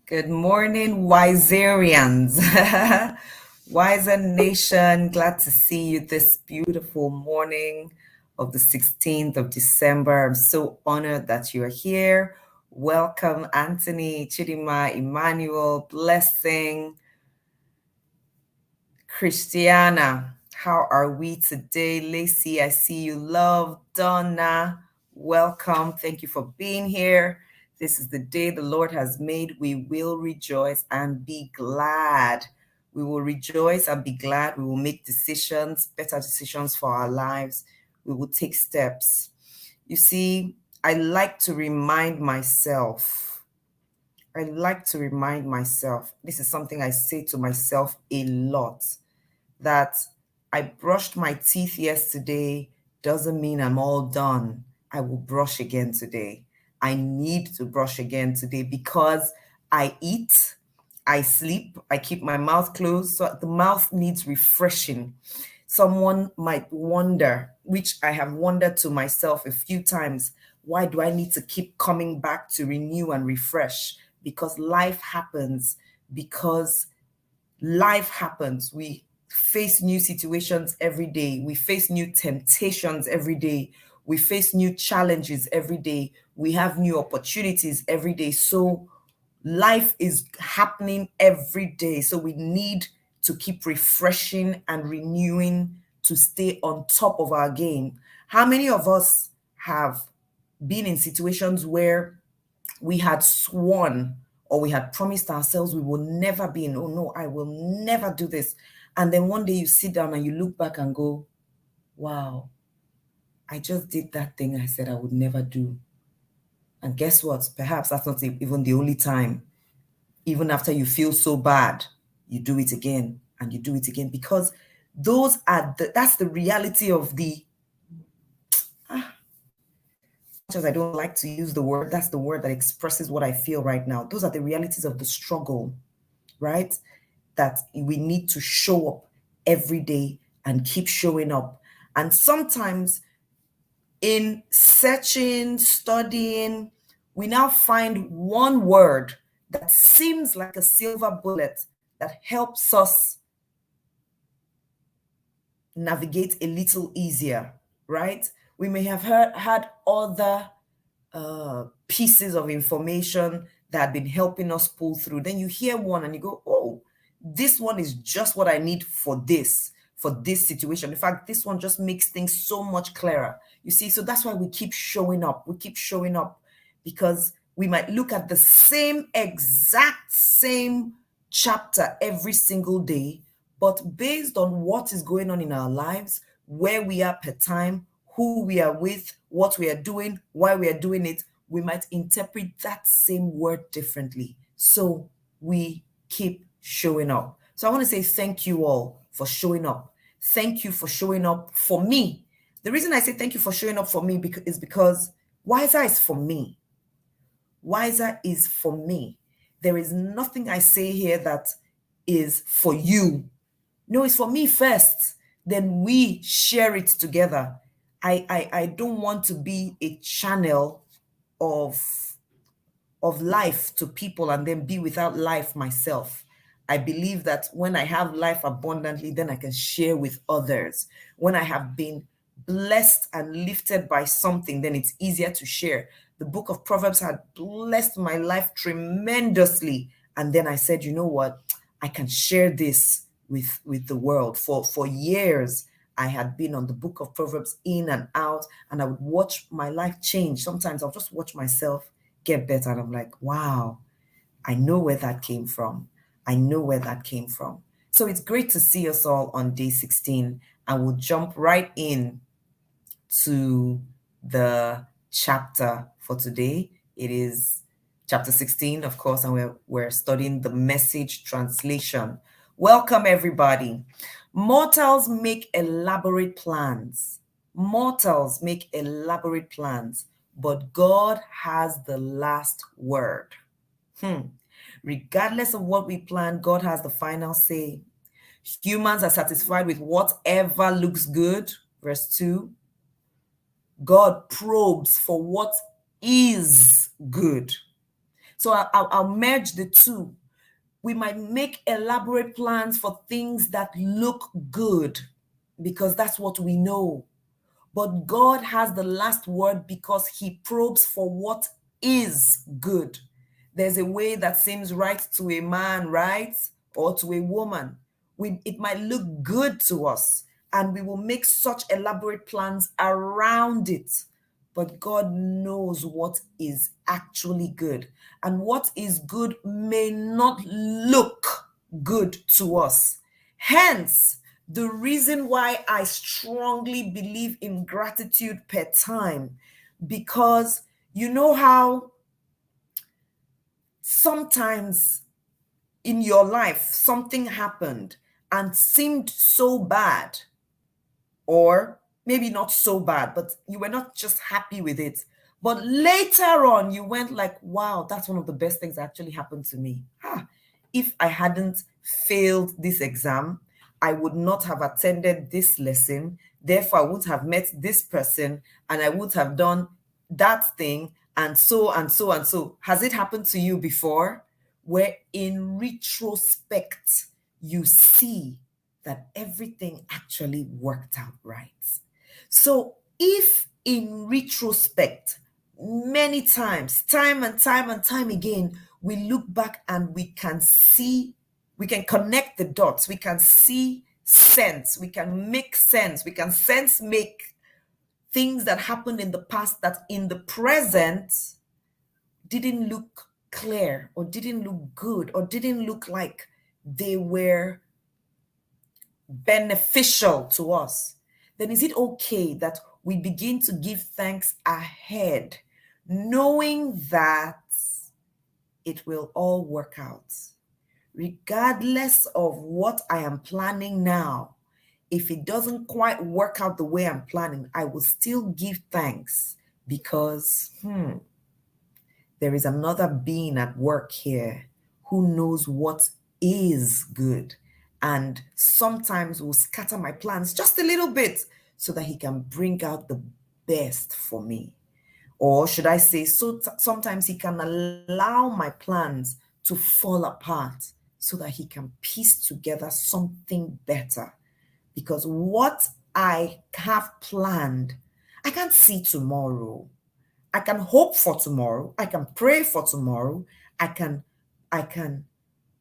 Good morning, Wiserians. Wiser Nation, glad to see you this beautiful morning of the 16th of December. I'm so honored that you are here. Welcome, Anthony, Chidima, Emmanuel, Blessing, Christiana. How are we today? Lacey, I see you. Love, Donna, welcome. Thank you for being here. This is the day the Lord has made. We will rejoice and be glad. We will rejoice and be glad. We will make decisions, better decisions for our lives. We will take steps. You see, I like to remind myself. This is something I say to myself a lot, that I brushed my teeth yesterday doesn't mean I'm all done. I will brush again today. I need to brush again today because I eat, I sleep, I keep my mouth closed. So the mouth needs refreshing. Someone might wonder, which I have wondered to myself a few times, why do I need to keep coming back to renew and refresh? Because life happens. We face new situations every day. We face new temptations every day. We face new challenges every day. We have new opportunities every day. So life is happening every day. So we need to keep refreshing and renewing to stay on top of our game. How many of us have been in situations where we had sworn or we had promised ourselves we will never be in, oh no, I will never do this. And then one day you sit down and you look back and go, wow, I just did that thing I said I would never do. And guess what? Perhaps that's not even the only time. Even after you feel so bad, you do it again and you do it again, because that's the reality of the, much as I don't like to use the word, that's the word that expresses what I feel right now. Those are the realities of the struggle, right? That we need to show up every day and keep showing up. And sometimes in searching, studying, we now find one word that seems like a silver bullet that helps us navigate a little easier, right? We may have had other pieces of information that have been helping us pull through. Then you hear one and you go, oh, this one is just what I need for this situation. In fact, this one just makes things so much clearer. You see, so that's why we keep showing up. We keep showing up because we might look at the exact same chapter every single day, but based on what is going on in our lives, where we are per time, who we are with, what we are doing, why we are doing it, we might interpret that same word differently. So we keep showing up. So I want to say thank you all for showing up. Thank you for showing up for me. The reason I say thank you for showing up for me is because WISER is for me. WISER is for me. There is nothing I say here that is for you. No, it's for me first. Then we share it together. I don't want to be a channel of life to people and then be without life myself. I believe that when I have life abundantly, then I can share with others. When I have been blessed and lifted by something, then it's easier to share. The book of Proverbs had blessed my life tremendously. And then I said, you know what? I can share this with the world. For years, I had been on the book of Proverbs in and out, and I would watch my life change. Sometimes I'll just watch myself get better, and I'm like, wow, I know where that came from. So it's great to see us all on day 16, and we'll jump right in to the chapter for today. It is chapter 16, of course, and we're studying the Message translation. Welcome, everybody. Mortals make elaborate plans. But God has the last word. Regardless of what we plan, God has the final say. Humans are satisfied with whatever looks good. Verse 2. God probes for what is good. So I'll merge the two. We might make elaborate plans for things that look good because that's what we know. But God has the last word because he probes for what is good. There's a way that seems right to a man, right? Or to a woman. It might look good to us, and we will make such elaborate plans around it. But God knows what is actually good. And what is good may not look good to us. Hence, the reason why I strongly believe in gratitude per time, because you know how sometimes in your life something happened and seemed so bad, or maybe not so bad, but you were not just happy with it. But later on, you went like, wow, that's one of the best things that actually happened to me. If I hadn't failed this exam, I would not have attended this lesson. Therefore, I would have met this person and I would have done that thing, and so and so and so. Has it happened to you before? Where in retrospect, you see that everything actually worked out right. So if in retrospect, many times, time and time and time again, we look back and we can see, we can connect the dots, we can see sense, we can make sense, we can sense make things that happened in the past that in the present didn't look clear or didn't look good or didn't look like they were beneficial to us, then is it okay that we begin to give thanks ahead, knowing that it will all work out? Regardless of what I am planning now, if it doesn't quite work out the way I'm planning, I will still give thanks because there is another being at work here who knows what is good, and sometimes will scatter my plans just a little bit so that he can bring out the best for me. Or should I say, so sometimes he can allow my plans to fall apart so that he can piece together something better. Because what I have planned, I can't see tomorrow. I can hope for tomorrow. I can pray for tomorrow. I can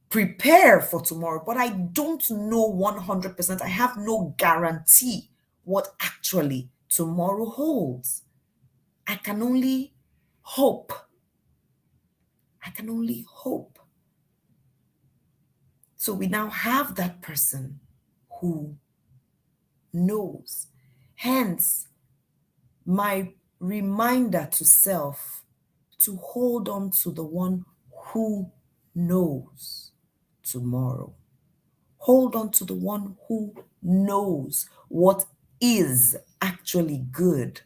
prepare for tomorrow, but I don't know 100%. I have no guarantee what actually tomorrow holds. I can only hope. I can only hope. So we now have that person who knows. Hence, my reminder to self to hold on to the one who knows tomorrow. Hold on to the one who knows what is actually good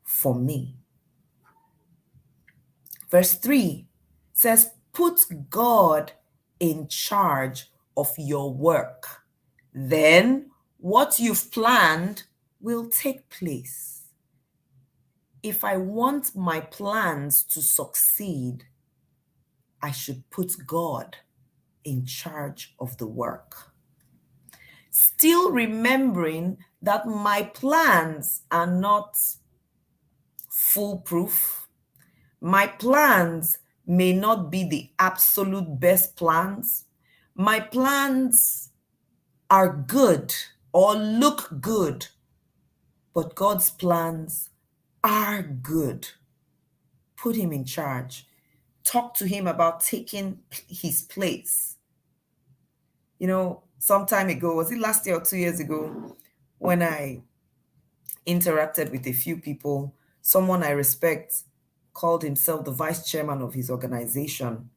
for me. Verse 3 says, put God in charge of your work. Then what you've planned will take place. If I want my plans to succeed, I should put God in charge of the work. Still remembering that my plans are not foolproof. My plans may not be the absolute best plans. My plans are good or look good, but God's plans are good. Put him in charge. Talk to him about taking his place. You know, some time ago, was it last year or 2 years ago, when I interacted with a few people, someone I respect called himself the vice chairman of his organization.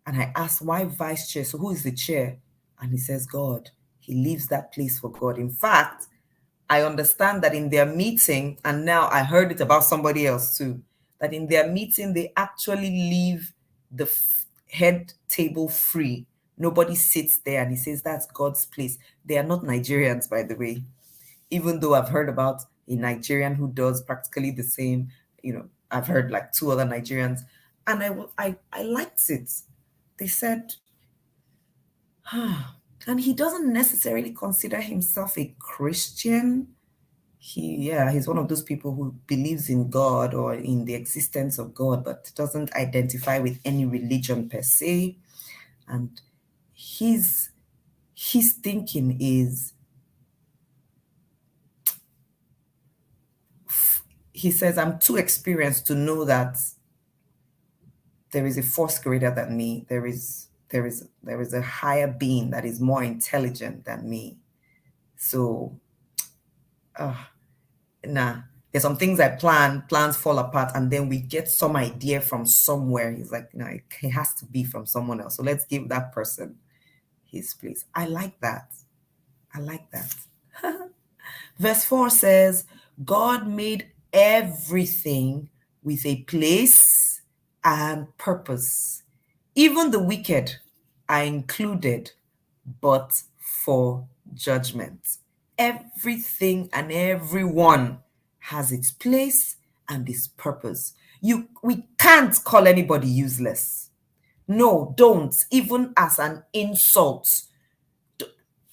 And I asked, why vice chair? So who is the chair? And he says, God. He leaves that place for God. In fact, I understand that in their meeting, and now I heard it about somebody else too, that in their meeting, they actually leave the head table free. Nobody sits there, and he says that's God's place. They are not Nigerians, by the way, even though I've heard about a Nigerian who does practically the same. You know, I've heard like two other Nigerians. And I liked it. They said, and he doesn't necessarily consider himself a Christian. He's one of those people who believes in God or in the existence of God, but doesn't identify with any religion per se. And his thinking is, he says, I'm too experienced to know that there is a force greater than me. There is a higher being that is more intelligent than me. So nah, there's some things I plans fall apart, and then we get some idea from somewhere. He's like, no, it has to be from someone else. So let's give that person his place. I like that. I like that. Verse 4 says, God made everything with a place and purpose. Even the wicked are included, but for judgment. Everything and everyone has its place and its purpose. We can't call anybody useless. No, don't. Even as an insult.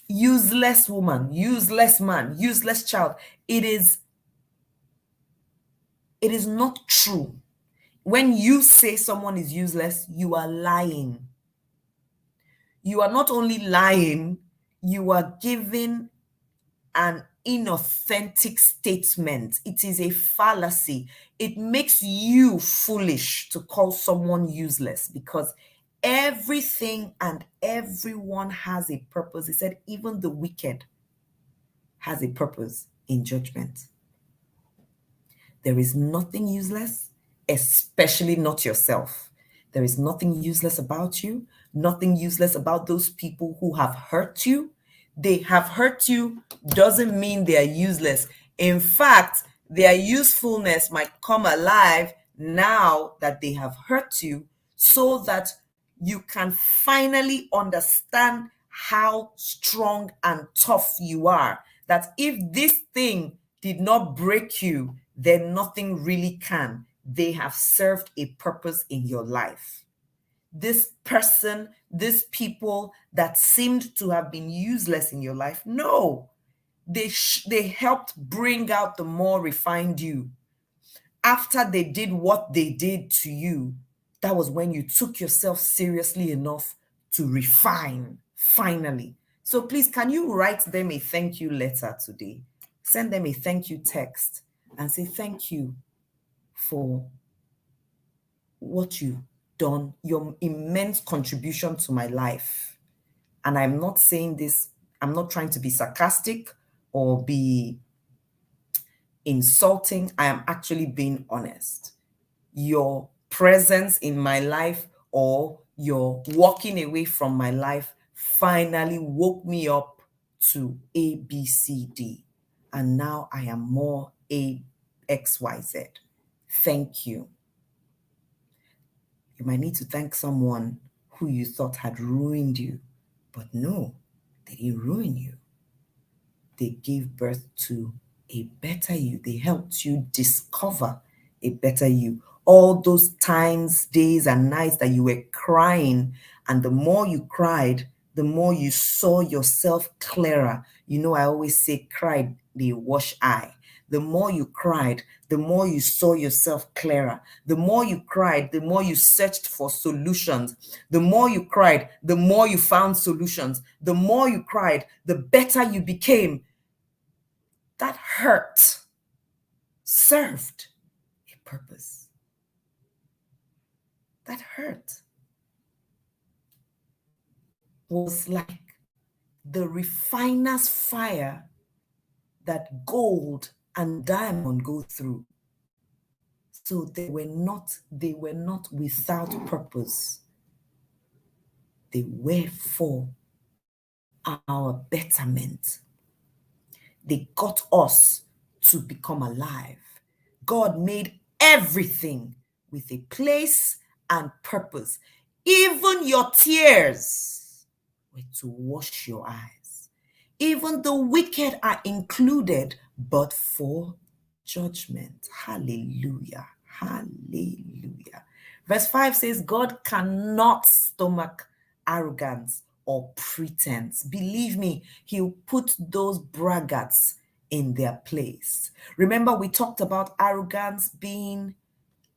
Useless woman, useless man, useless child. It is not true. When you say someone is useless, you are lying. You are not only lying, you are giving an inauthentic statement. It is a fallacy. It makes you foolish to call someone useless, because everything and everyone has a purpose. He said, even the wicked has a purpose in judgment. There is nothing useless, especially not yourself. There is nothing useless about you, nothing useless about those people who have hurt you. They have hurt you doesn't mean they are useless. In fact, their usefulness might come alive now that they have hurt you, so that you can finally understand how strong and tough you are. That if this thing did not break you, then nothing really can. They have served a purpose in your life. This person, these people that seemed to have been useless in your life, no, they helped bring out the more refined you. After they did what they did to you, that was when you took yourself seriously enough to refine, finally. So please, can you write them a thank you letter today? Send them a thank you text and say thank you for what you've done, your immense contribution to my life. And I'm not saying this, I'm not trying to be sarcastic or be insulting. I am actually being honest. Your presence in my life, or your walking away from my life, finally woke me up to A, B, C, D. And now I am more A, X, Y, Z. Thank you. You might need to thank someone who you thought had ruined you, but no, they didn't ruin you. They gave birth to a better you. They helped you discover a better you. All those times, days, and nights that you were crying, and the more you cried, the more you saw yourself clearer. You know, I always say, cry, they wash eye. The more you cried, the more you saw yourself clearer. The more you cried, the more you searched for solutions. The more you cried, the more you found solutions. The more you cried, the better you became. That hurt served a purpose. That hurt was like the refiner's fire that gold and diamond go through. So they were not without purpose. They were for our betterment. They got us to become alive. God made everything with a place and purpose. Even your tears were to wash your eyes. Even the wicked are included, but for judgment. Hallelujah. Hallelujah. Hallelujah. Verse 5 says, God cannot stomach arrogance or pretense. Believe me, he'll put those braggarts in their place. Remember, we talked about arrogance being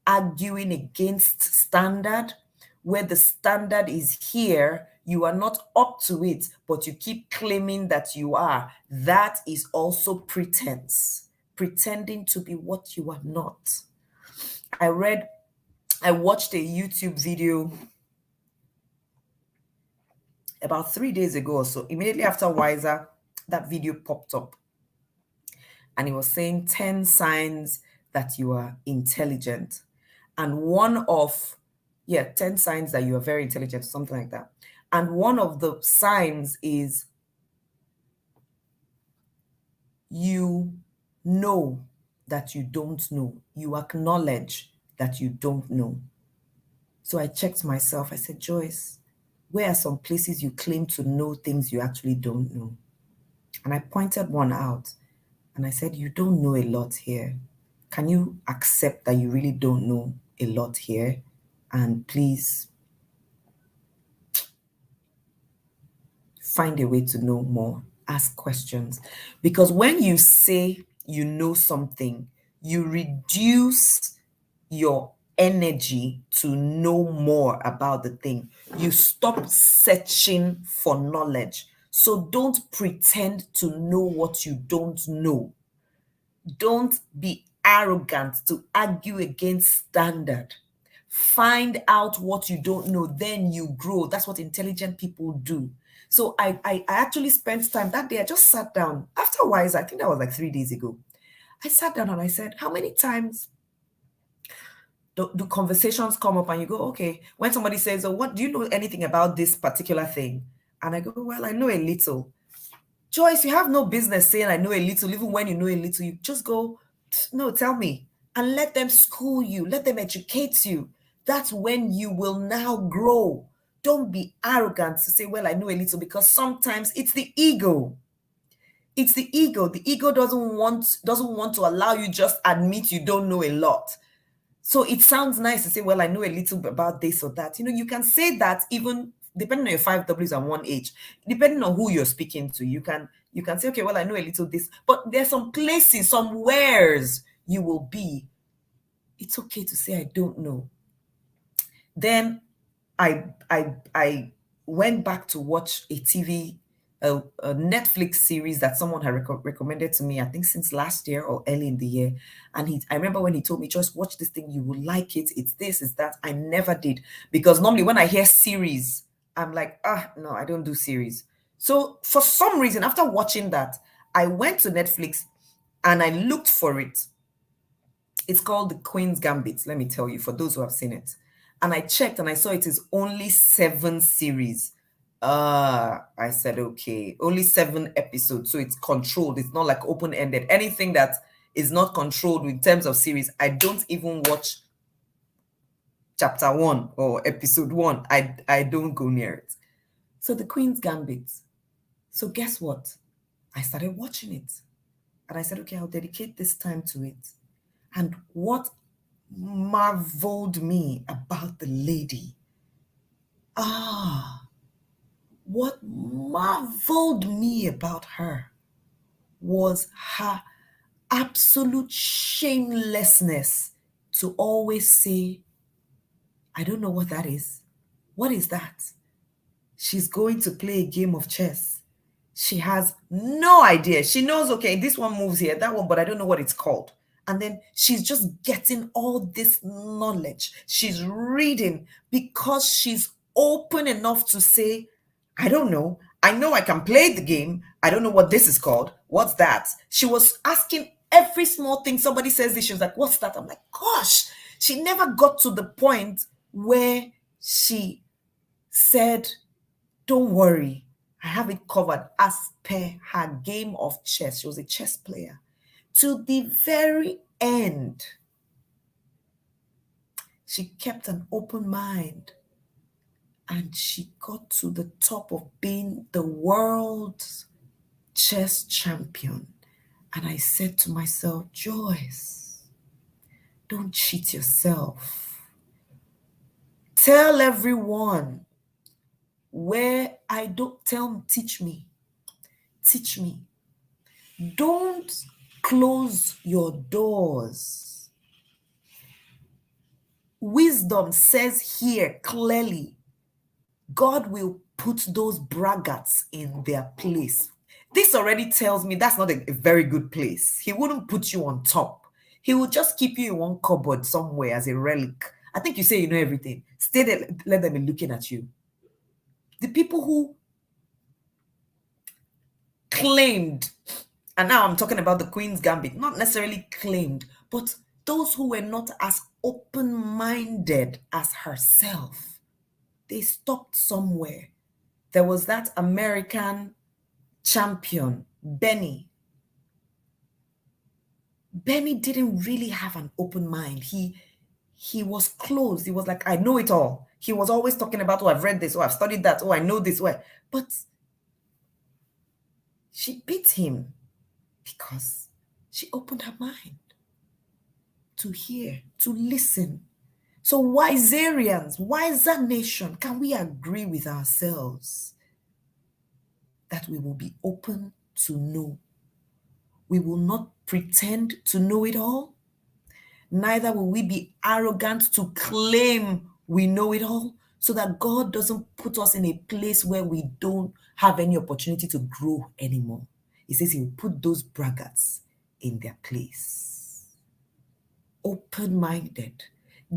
arguing against standard, where the standard is here, you are not up to it, but you keep claiming that you are. That is also pretense, pretending to be what you are not. I watched a YouTube video about 3 days ago or so. Immediately after WISER, that video popped up. And it was saying 10 signs that you are intelligent. And 10 signs that you are very intelligent, something like that. And one of the signs is you know that you don't know. You acknowledge that you don't know. So I checked myself. I said, Joyce, where are some places you claim to know things you actually don't know? And I pointed one out and I said, you don't know a lot here. Can you accept that you really don't know a lot here? And please find a way to know more. Ask questions. Because when you say you know something, you reduce your energy to know more about the thing. You stop searching for knowledge. So don't pretend to know what you don't know. Don't be arrogant to argue against standard. Find out what you don't know, then you grow. That's what intelligent people do. So I actually spent time that day. I just sat down after WISER. I think that was like 3 days ago. I sat down and I said, how many times do conversations come up and you go, okay, when somebody says, oh, what do you know anything about this particular thing? And I go, well, I know a little. Joyce, you have no business saying I know a little. Even when you know a little, you just go, no, tell me. And let them school you. Let them educate you. That's when you will now grow. Don't be arrogant to say, well, I know a little, because sometimes it's the ego. It's the ego. The ego doesn't want to allow you just admit you don't know a lot. So it sounds nice to say, well, I know a little bit about this or that. You can say that even depending on your 5 Ws and 1 H, depending on who you're speaking to, you can say, okay, well, I know a little this, but there's some places, somewheres you will be. It's okay to say, I don't know. Then I went back to watch a Netflix series that someone had recommended to me, I think since last year or early in the year. And I remember when he told me, just watch this thing, you will like it. It's this, it's that. I never did. Because normally when I hear series, I'm like, no, I don't do series. So for some reason, after watching that, I went to Netflix and I looked for it. It's called The Queen's Gambit, let me tell you, for those who have seen it. And I checked and I saw it is only 7 series. I said, okay, only 7 episodes. So it's controlled. It's not like open-ended. Anything that is not controlled in terms of series, I don't even watch chapter 1 or episode 1. I don't go near it. So The Queen's Gambit. So guess what? I started watching it. And I said, okay, I'll dedicate this time to it. And what marveled me about the lady, what marveled me about her was her absolute shamelessness to always say, I don't know what that is. What is that? She's going to play a game of chess. She has no idea. She knows, okay, this one moves here, that one, but I don't know what it's called. And then she's just getting all this knowledge. She's reading because she's open enough to say, I don't know. I know I can play the game. I don't know what this is called. What's that? She was asking every small thing. Somebody says this. She was like, what's that? I'm like, gosh, she never got to the point where she said, don't worry, I have it covered as per her game of chess. She was a chess player. To the very end, she kept an open mind and she got to the top of being the world's chess champion. And I said to myself, Joyce, don't cheat yourself. Tell everyone where I don't teach me. Teach me. Don't close your doors. Wisdom says here clearly, God will put those braggarts in their place. This already tells me that's not a very good place. He wouldn't put you on top. He will just keep you in one cupboard somewhere as a relic. I think you say you know everything. Stay there, let them be looking at you. The people who claimed, and now I'm talking about the Queen's Gambit, not necessarily claimed, but those who were not as open-minded as herself, they stopped somewhere. There was that American champion, Benny. Benny didn't really have an open mind. He was closed. He was like, I know it all. He was always talking about, oh, I've read this, oh, I've studied that, oh, I know this. Oh, but she beat him because she opened her mind to hear, to listen. So Wiserians, wiser nation, can we agree with ourselves that we will be open to know? We will not pretend to know it all. Neither will we be arrogant to claim we know it all, so that God doesn't put us in a place where we don't have any opportunity to grow anymore. He says he will put those braggarts in their place. Open-minded.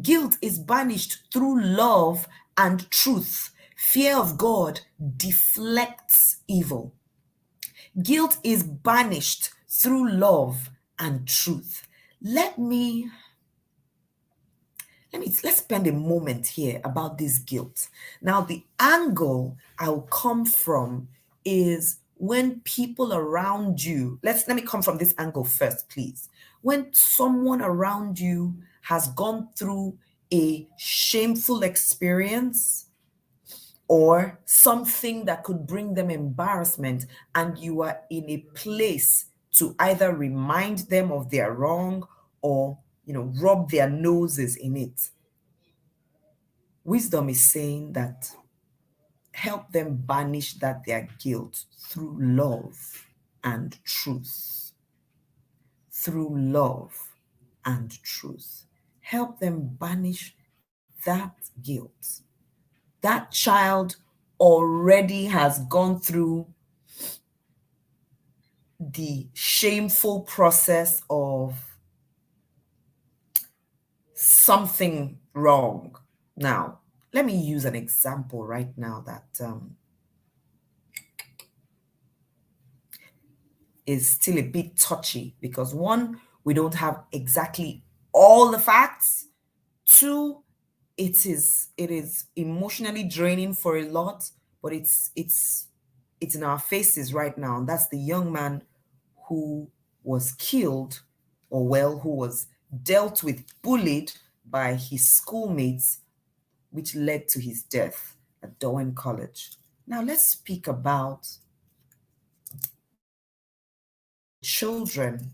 Guilt is banished through love and truth. Fear of God deflects evil. Guilt is banished through love and truth. Let's spend a moment here about this guilt. Now, the angle I'll come from is when people around you, let me come from this angle first, please. When someone around you has gone through a shameful experience or something that could bring them embarrassment, and you are in a place to either remind them of their wrong or rub their noses in it. Wisdom is saying that help them banish their guilt through love and truth. Through love and truth. Help them banish that guilt. That child already has gone through the shameful process of something wrong. Now, let me use an example right now that is still a bit touchy because one, we don't have exactly all the facts. Two, it is emotionally draining for a lot, but it's in our faces right now. And that's the young man who was killed, or who was dealt with, bullied by his schoolmates, which led to his death at Dowen College. Now let's speak about children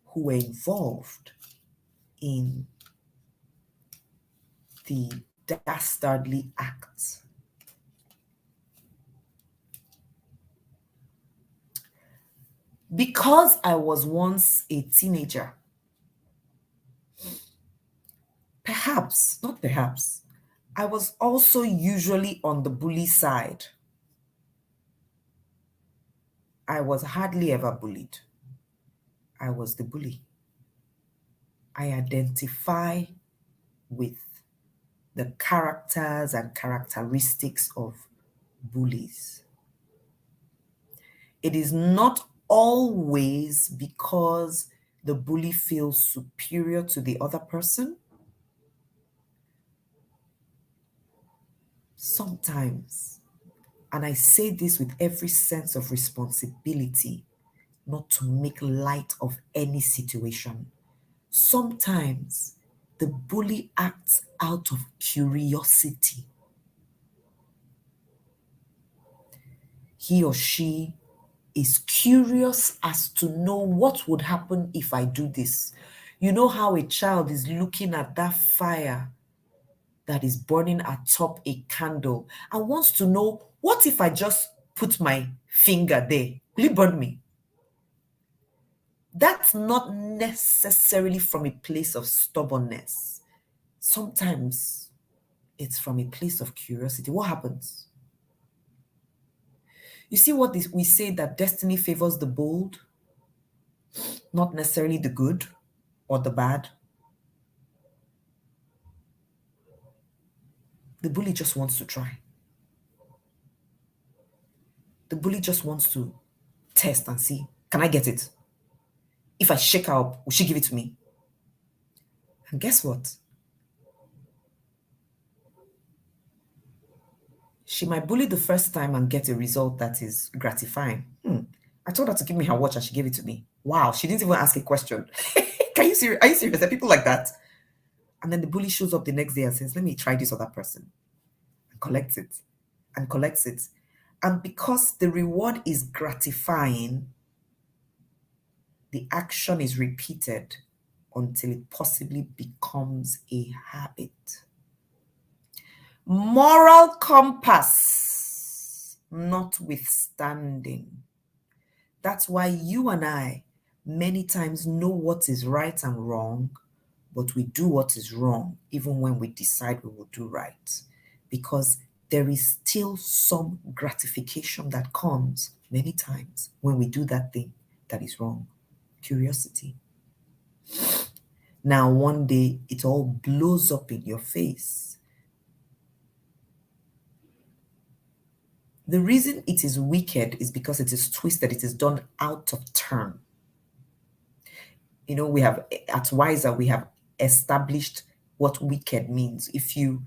who were involved in the dastardly acts. Because I was once a teenager, I was also usually on the bully side. I was hardly ever bullied. I was the bully. I identify with the characters and characteristics of bullies. It is not always because the bully feels superior to the other person. Sometimes, and I say this with every sense of responsibility, not to make light of any situation, sometimes the bully acts out of curiosity. He or she is curious as to know what would happen if I do this. You know how a child is looking at that fire that is burning atop a candle and wants to know, what if I just put my finger there? Will it burn me? That's not necessarily from a place of stubbornness. Sometimes it's from a place of curiosity. What happens? You see what this, we say that destiny favors the bold, not necessarily the good or the bad. The bully just wants to try. The bully just wants to test and see, can I get it? If I shake her up, will she give it to me? And guess what? She might bully the first time and get a result that is gratifying. I told her to give me her watch and she gave it to me. Wow, she didn't even ask a question. Are you serious? There are people like that. And then the bully shows up the next day and says, let me try this other person. And collects it. And collects it. And because the reward is gratifying, the action is repeated until it possibly becomes a habit. Moral compass notwithstanding. That's why you and I many times know what is right and wrong, but we do what is wrong even when we decide we will do right. Because there is still some gratification that comes many times when we do that thing that is wrong. Curiosity. Now, one day it all blows up in your face. The reason it is wicked is because it is twisted, it is done out of turn. You know, we have at WISER, we have established what wicked means. If you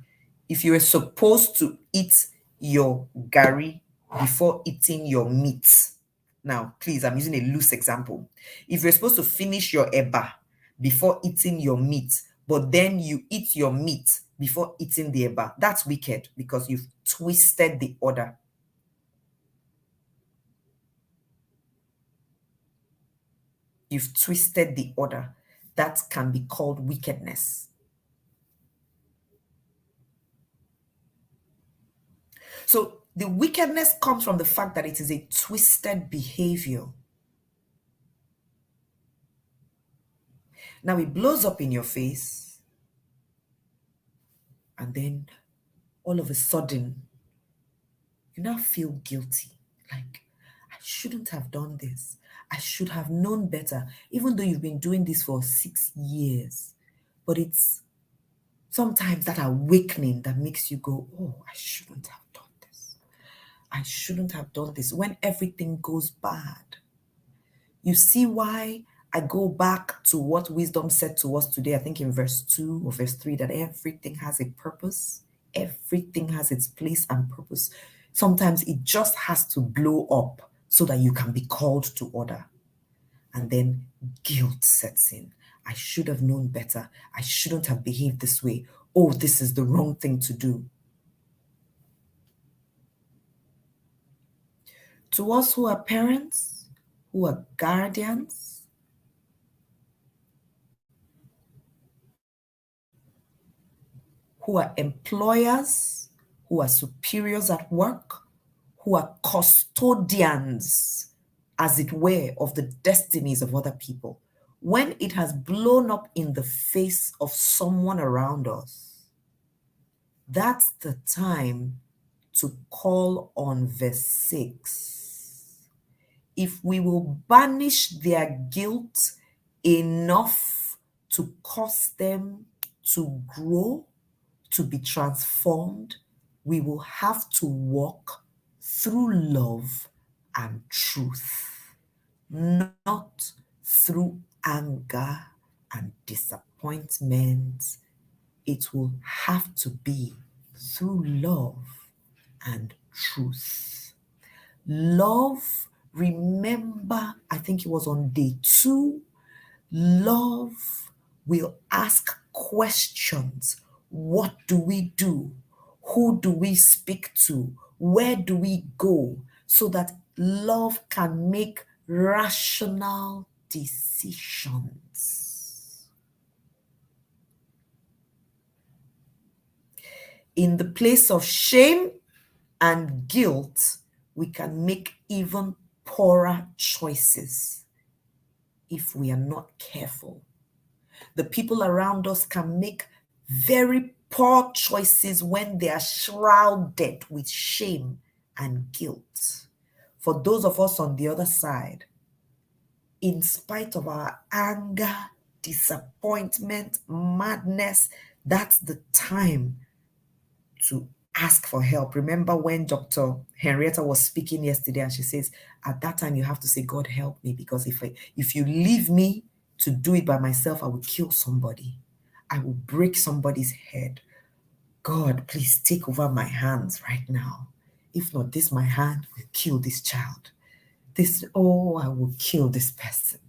are supposed to eat your gari before eating your meat, now please, I'm using a loose example. If you're supposed to finish your eba before eating your meat, but then you eat your meat before eating the eba, that's wicked because you've twisted the order. You've twisted the order. That can be called wickedness. So the wickedness comes from the fact that it is a twisted behavior. Now it blows up in your face, and then all of a sudden, you now feel guilty. Like, I shouldn't have done this. I should have known better, even though you've been doing this for 6 years. But it's sometimes that awakening that makes you go, oh, I shouldn't have done this. I shouldn't have done this when everything goes bad. You see why I go back to what wisdom said to us today, I think in verse 2 or verse 3, that everything has a purpose. Everything has its place and purpose. Sometimes it just has to blow up so that you can be called to order. And then guilt sets in. I should have known better. I shouldn't have behaved this way. Oh, this is the wrong thing to do. To us who are parents, who are guardians, who are employers, who are superiors at work, who are custodians, as it were, of the destinies of other people, when it has blown up in the face of someone around us, that's the time to call on verse 6. If we will banish their guilt enough to cause them to grow, to be transformed, we will have to walk through love and truth, not through anger and disappointment. It will have to be through love and truth. Love, remember, I think it was on day 2, love will ask questions. What do we do? Who do we speak to? Where do we go? So that love can make rational decisions. In the place of shame and guilt, we can make even poorer choices if we are not careful. The people around us can make very poor choices when they are shrouded with shame and guilt. For those of us on the other side, in spite of our anger, disappointment, madness, that's the time to ask for help. Remember when Dr. Henrietta was speaking yesterday and she says, at that time you have to say, God help me, because if you leave me to do it by myself, I will kill somebody. I will break somebody's head. God, please take over my hands right now. If not, this my hand will kill this child. I will kill this person.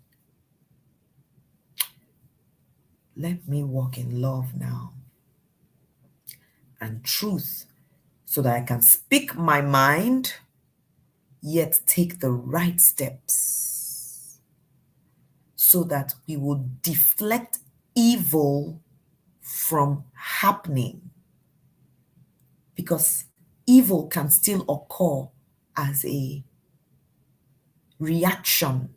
Let me walk in love now and truth so that I can speak my mind, yet take the right steps so that we will deflect evil from happening. Because evil can still occur as a reaction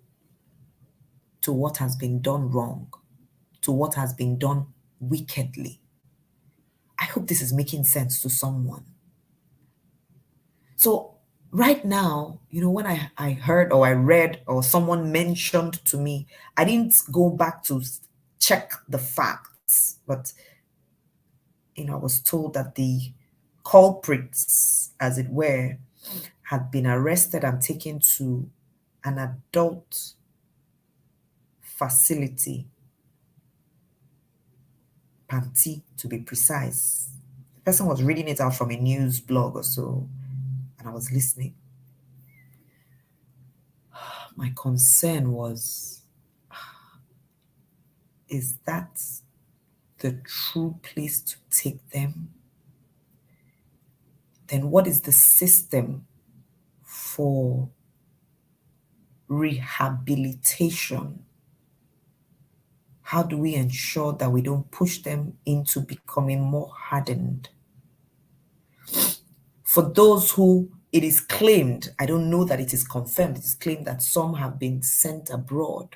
to what has been done wrong, to what has been done wickedly. I hope this is making sense to someone. So right now, when I heard or I read or someone mentioned to me, I didn't go back to check the facts, but I was told that the culprits, as it were, had been arrested and taken to an adult facility, Panti to be precise. The person was reading it out from a news blog or so, and I was listening. My concern was, is that the true place to take them? Then what is the system for rehabilitation? How do we ensure that we don't push them into becoming more hardened? For those who it is claimed, I don't know that it is confirmed, it is claimed that some have been sent abroad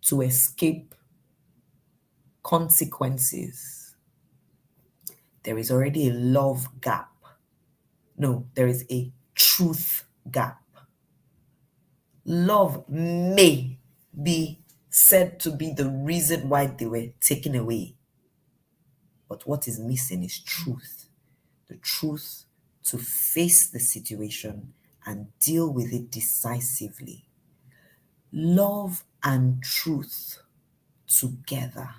to escape consequences. There is already a love gap. No, there is a truth gap. Love may be said to be the reason why they were taken away. But what is missing is truth. The truth to face the situation and deal with it decisively. Love and truth together.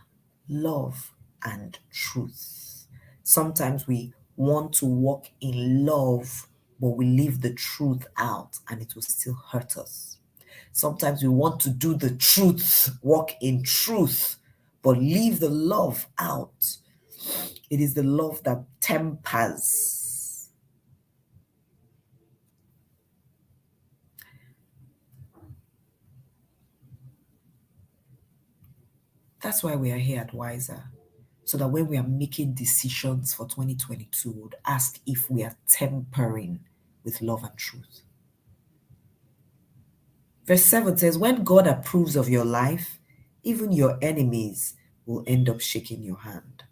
Love and truth. Sometimes we want to walk in love, but we leave the truth out and it will still hurt us. Sometimes we want to do the truth, walk in truth, but leave the love out. It is the love that tempers. That's why we are here at WISER, so that when we are making decisions for 2022, we would ask if we are tempering with love and truth. Verse 7 says, when God approves of your life, even your enemies will end up shaking your hand.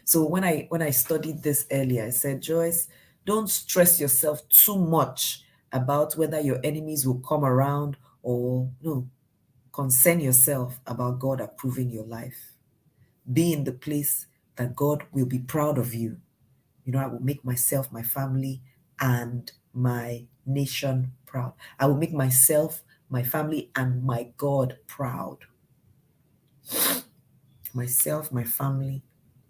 So when I studied this earlier, I said, Joyce, don't stress yourself too much about whether your enemies will come around or no. Concern yourself about God approving your life. Be in the place that God will be proud of you. I will make myself, my family, and my nation proud. I will make myself, my family, and my God proud. Myself, my family,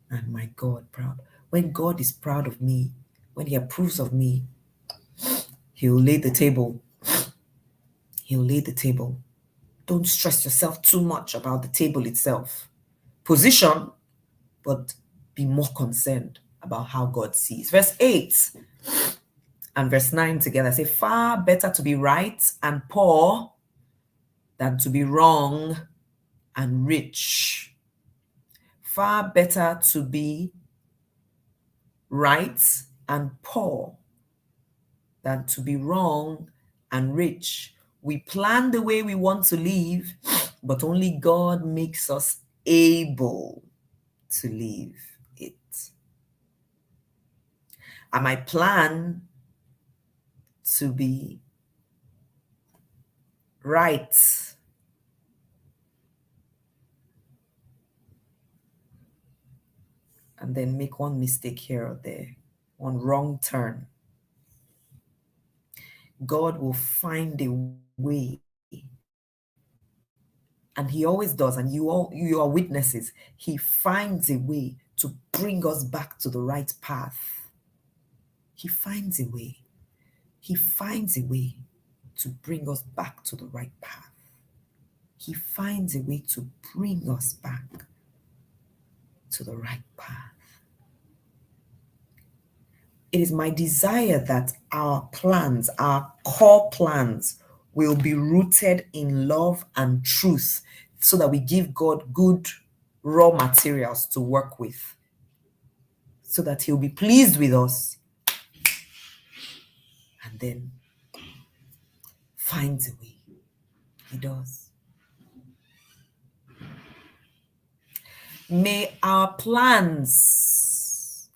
and my God proud. When God is proud of me, when He approves of me, He'll lay the table. He'll lay the table. Don't stress yourself too much about the table itself. Position, but be more concerned about how God sees. Verse 8 and verse 9 together say, far better to be right and poor than to be wrong and rich. Far better to be right and poor than to be wrong and rich. We plan the way we want to live, but only God makes us able to live it. And my plan to be right and then make one mistake here or there, one wrong turn, God will find a way, and he always does, and you are witnesses. He finds a way to bring us back to the right path. He finds a way. He finds a way to bring us back to the right path. He finds a way to bring us back to the right path. It is my desire that our plans, our core plans, will be rooted in love and truth so that we give God good raw materials to work with, so that he'll be pleased with us and then finds a way. He does. May our plans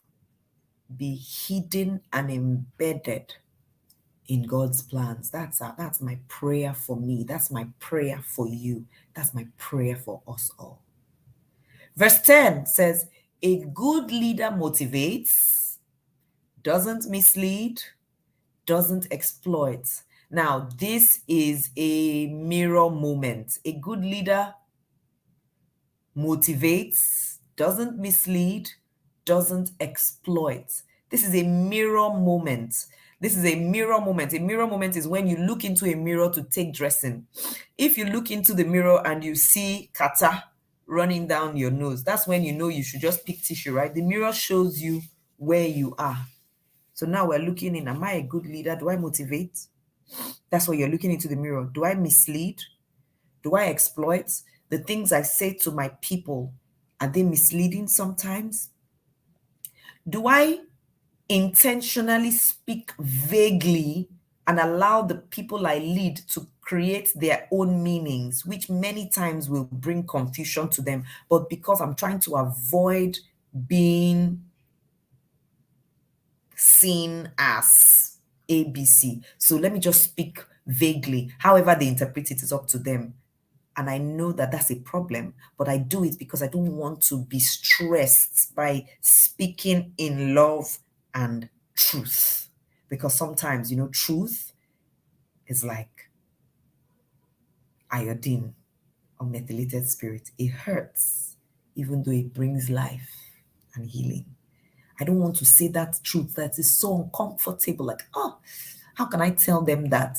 be hidden and embedded in God's plans. That's my prayer for me. That's my prayer for you. That's my prayer for us all. Verse 10 says, a good leader motivates, doesn't mislead, doesn't exploit. Now, this is a mirror moment. A good leader motivates, doesn't mislead, doesn't exploit. This is a mirror moment. This is a mirror moment. A mirror moment is when you look into a mirror to take dressing. If you look into the mirror and you see kata running down your nose, that's when you know you should just pick tissue, right? The mirror shows you where you are. So now we're looking in, am I a good leader? Do I motivate? That's what you're looking into the mirror. Do I mislead? Do I exploit? The things I say to my people, are they misleading sometimes? Do I intentionally speak vaguely and allow the people I lead to create their own meanings, which many times will bring confusion to them, but because I'm trying to avoid being seen as ABC. So let me just speak vaguely. However they interpret it is up to them. And I know that that's a problem, but I do it because I don't want to be stressed by speaking in love and truth. Because sometimes, truth is like iodine or methylated spirit. It hurts, even though it brings life and healing. I don't want to say that truth that is so uncomfortable. Like, how can I tell them that?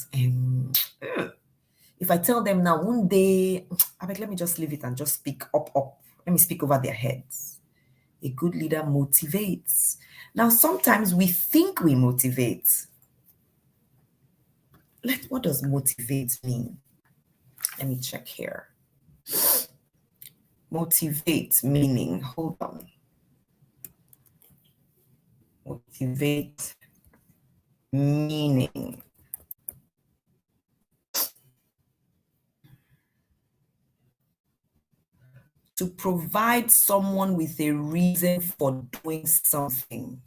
If I tell them now, one day, let me just leave it and just speak up. Let me speak over their heads. A good leader motivates. Now, sometimes we think we motivate. What does motivate mean? Let me check here. Motivate meaning, hold on. Motivate meaning. To provide someone with a reason for doing something.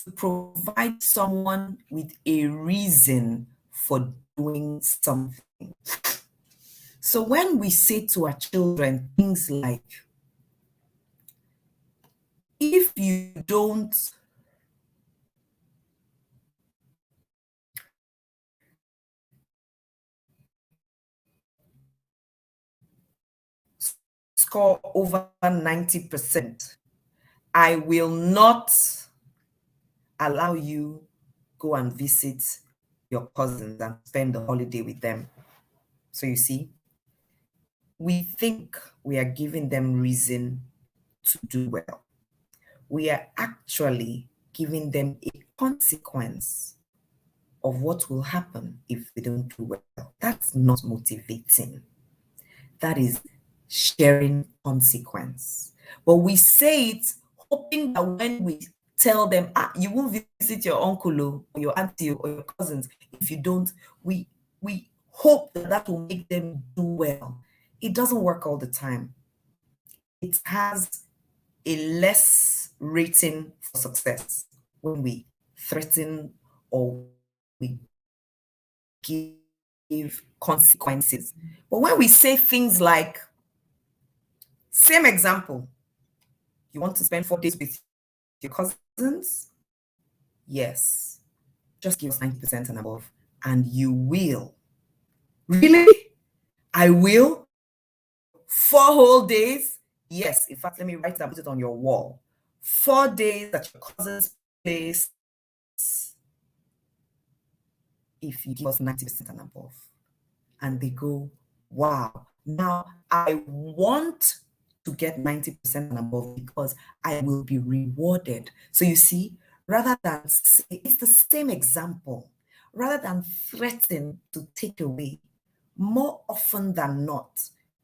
To provide someone with a reason for doing something. So when we say to our children things like, if you don't score over 90%, I will not allow you go and visit your cousins and spend the holiday with them. So you see, we think we are giving them reason to do well. We are actually giving them a consequence of what will happen if they don't do well. That's not motivating. That is sharing consequence. But we say it hoping that when we tell them, you won't visit your uncle or your auntie or your cousins if you don't, we hope that that will make them do well. It doesn't work all the time. It has a less rating for success when we threaten or we give consequences. But when we say things like, same example, you want to spend 4 days with your cousins? Yes. Just give us 90% and above, and you will. Really? I will? 4 whole days? Yes. In fact, let me write it and put it on your wall. 4 days at your cousin's place if you give us 90% and above. And they go, wow, now I want to get 90% and above because I will be rewarded. So you see, rather than say, it's the same example, rather than threaten to take away, more often than not,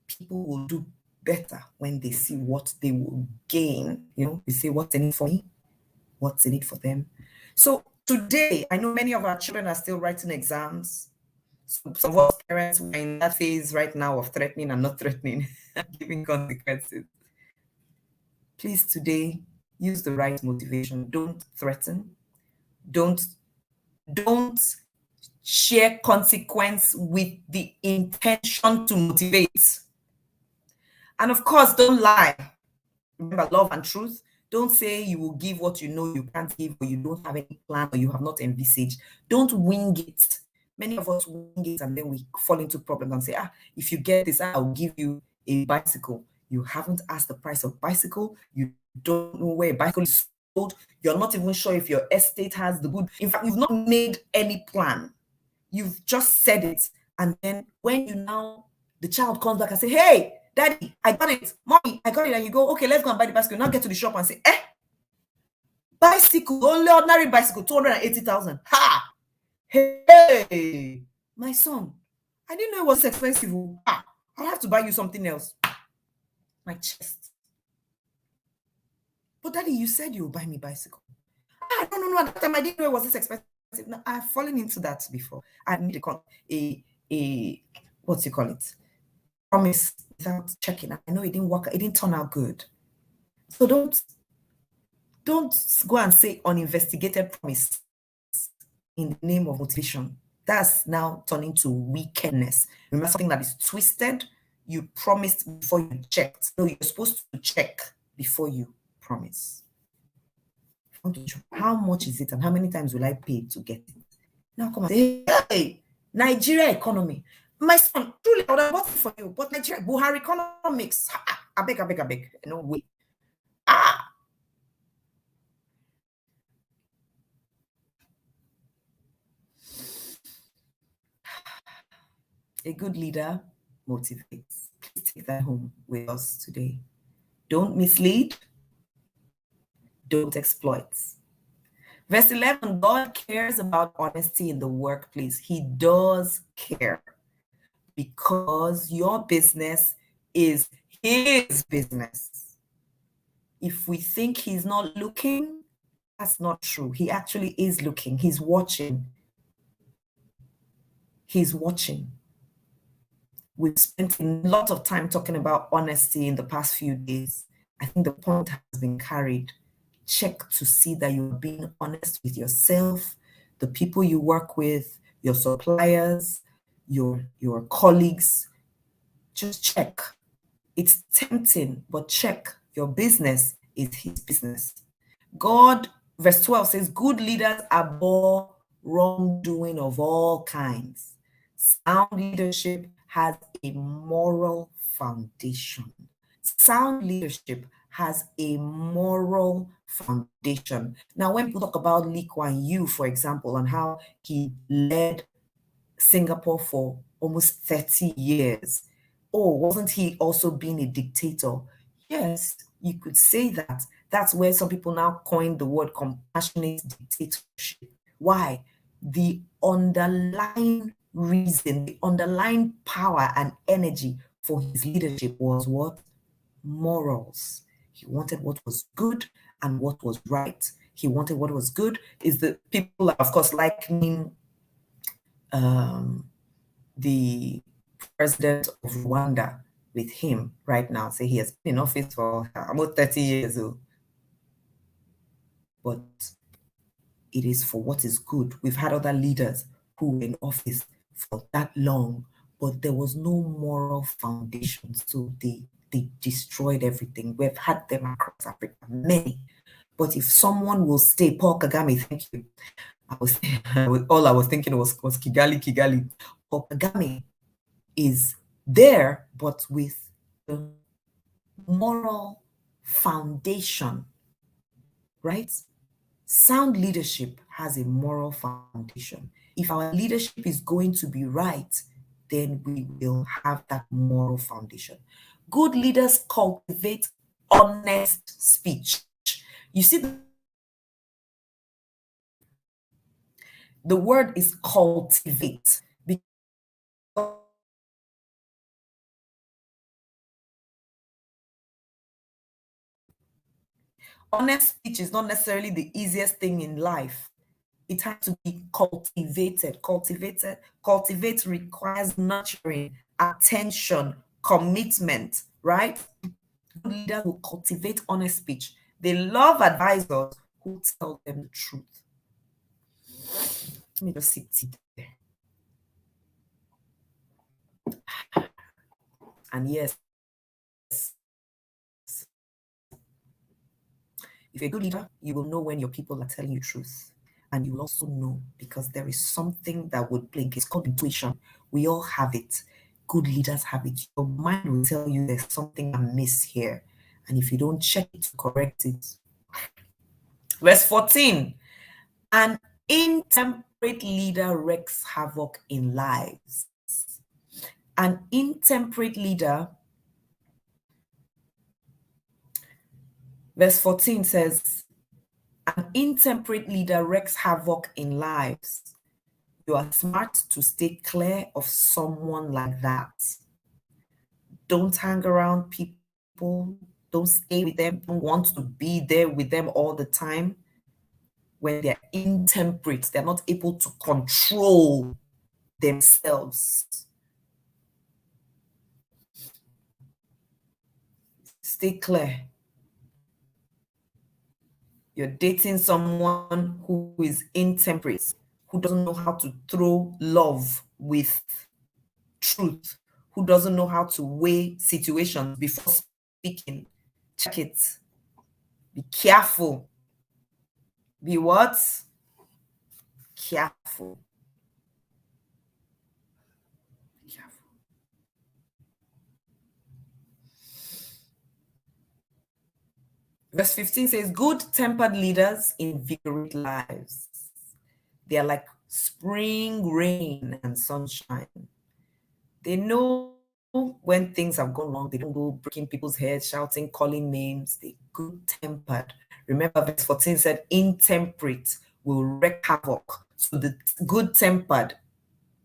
people will do better when they see what they will gain. You know, they say, what's in it for me? What's in it for them? So today, I know many of our children are still writing exams. Some of us parents are in that phase right now of threatening and not threatening, giving consequences. Please today, use the right motivation. Don't threaten. Don't share consequence with the intention to motivate. And of course, don't lie. Remember, love and truth. Don't say you will give what you know you can't give, or you don't have any plan, or you have not envisaged. Don't wing it. Many of us wing it and then we fall into problems and say, if you get this, I'll give you a bicycle. You haven't asked the price of bicycle. You don't know where a bicycle is sold. You're not even sure if your estate has the good. In fact, you've not made any plan. You've just said it. And then when the child comes back and say, hey, Daddy, I got it. Mommy, I got it. And you go, okay, let's go and buy the bicycle. Now get to the shop and say, bicycle, only ordinary bicycle, 280,000. Ha! Hey, my son, I didn't know it was expensive. I'll have to buy you something else. My chest. But Daddy, you said you would buy me bicycle. No. At that time, I didn't know it was this expensive. No, I've fallen into that before. I made a what you call it? Promise without checking. I know it didn't work. It didn't turn out good. So don't go and say uninvestigated promise in the name of motivation. That's now turning to wickedness. Remember, something that is twisted, you promised before you checked. No, you're supposed to check before you promise. How much is it and how many times will I pay to get it? Now come and say, hey, Nigeria economy. My son, truly, I would have bought it for you, but Nigeria, Buhari economics. I beg. No way. A good leader motivates. Please take that home with us today. Don't mislead. Don't exploit. Verse 11, God cares about honesty in the workplace. He does care because your business is his business. If we think he's not looking, that's not true. He actually is looking. He's watching. He's watching. We've spent a lot of time talking about honesty in the past few days. I think the point has been carried. Check to see that you're being honest with yourself, the people you work with, your suppliers, your colleagues. Just check. It's tempting, but check. Your business is his business. God, verse 12 says, good leaders abhor wrongdoing of all kinds. Sound leadership has a moral foundation. Sound leadership has a moral foundation. Now, when people talk about Lee Kuan Yew, for example, and how he led Singapore for almost 30 years, wasn't he also being a dictator? Yes, you could say that. That's where some people now coined the word compassionate dictatorship. Why? The underlying reason, the underlying power and energy for his leadership was what? Morals. He wanted what was good and what was right. He wanted what was good. Is the people are, of course, likening the president of Rwanda with him right now. Say he has been in office for almost 30 years, but it is for what is good. We've had other leaders who were in office for that long, but there was no moral foundation. So they destroyed everything. We've had them across Africa, many. But if someone will stay, Paul Kagame, thank you. All I was thinking was Kigali, Kigali. Paul Kagame is there, but with the moral foundation, right? Sound leadership has a moral foundation. If our leadership is going to be right, then we will have that moral foundation. Good leaders cultivate honest speech. You see, the word is cultivate, because honest speech is not necessarily the easiest thing in life. It has to be cultivated. Cultivate requires nurturing, attention, commitment, right? Good leaders will cultivate honest speech. They love advisors who tell them the truth. Let me just sit there. And yes, if you're a good leader, you will know when your people are telling you truth. And you will also know because there is something that would blink. It's called intuition. We all have it. Good leaders have it. Your mind will tell you there's something amiss here. And if you don't check it to correct it. Verse 14. An intemperate leader wreaks havoc in lives. An intemperate leader, verse 14 says, an intemperate leader wreaks havoc in lives. You are smart to stay clear of someone like that. Don't hang around people. Don't stay with them. Don't want to be there with them all the time. When they're intemperate, they're not able to control themselves. Stay clear. You're dating someone who is intemperate, who doesn't know how to throw love with truth, who doesn't know how to weigh situations before speaking. Check it. Be careful. Be what? Careful. Careful. Verse 15 says, good-tempered leaders invigorate lives. They are like spring rain and sunshine. They know when things have gone wrong. They don't go breaking people's heads, shouting, calling names. They're good-tempered. Remember, verse 14 said, intemperate will wreak havoc. So the good-tempered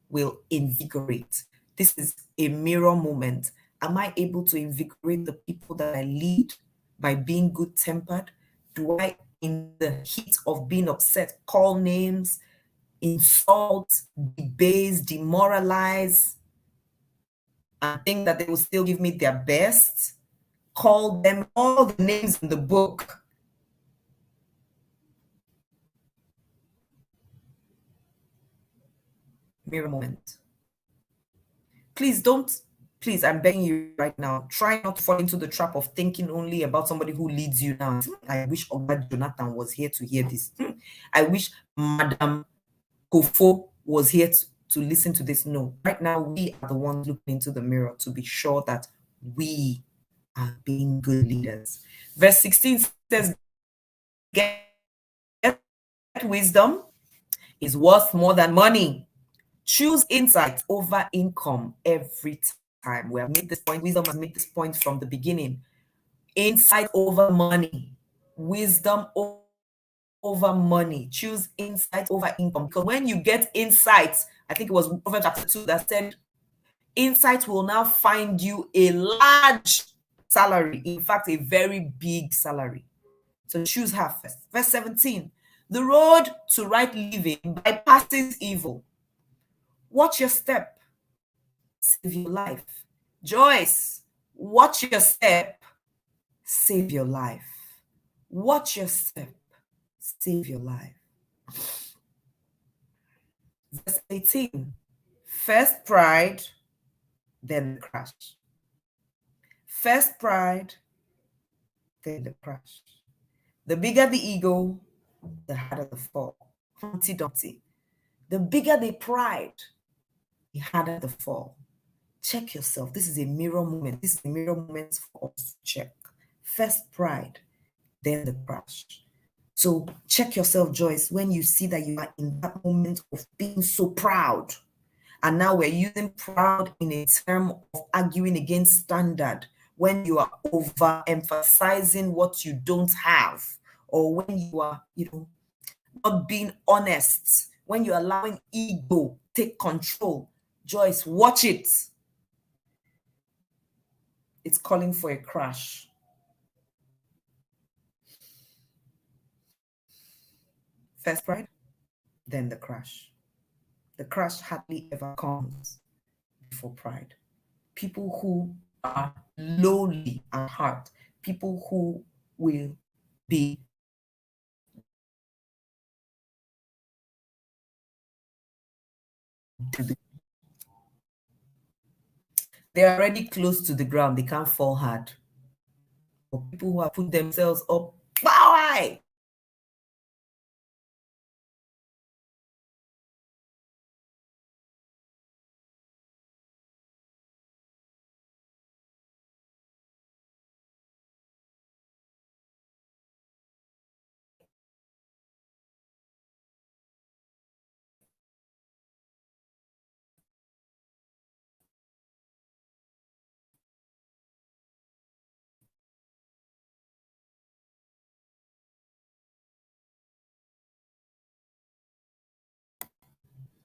will invigorate. This is a mirror moment. Am I able to invigorate the people that I lead by being good-tempered? Do I, in the heat of being upset, call names, insult, debase, demoralize, and think that they will still give me their best? Call them all the names in the book. Mirror moment. Please don't, please, I'm begging you right now, try not to fall into the trap of thinking only about somebody who leads you now. I wish Oga Jonathan was here to hear this. I wish Madam Kofo was here to listen to this. No, right now we are the ones looking into the mirror to be sure that we are being good leaders. Verse 16 says, get wisdom is worth more than money. Choose insight over income every time. We have made this point. Wisdom has made this point from the beginning. Insight over money. Wisdom over money. Choose insight over income. Because when you get insights, I think it was Proverbs chapter 2 that said, insight will now find you a large salary, in fact, a very big salary. So choose her first. Verse 17, the road to right living bypasses evil. Watch your step, save your life. Joyce, watch your step, save your life. Watch your step, save your life. Verse 18, first pride, then the crash. First pride, then the crash. The bigger the ego, the harder the fall. Humpty Dumpty. The bigger the pride, the harder the fall. Check yourself. This is a mirror moment. This is a mirror moment for us to check. First pride, then the crash. So check yourself, Joyce, when you see that you are in that moment of being so proud. And now we're using proud in a term of arguing against standard, when you are overemphasizing what you don't have, or when you are, not being honest, when you're allowing ego take control. Joyce, watch it. It's calling for a crash. First pride, then the crash. The crash hardly ever comes before pride. People who are lowly at heart, people who will be they're already close to the ground, they can't fall hard. But people who have put themselves up high,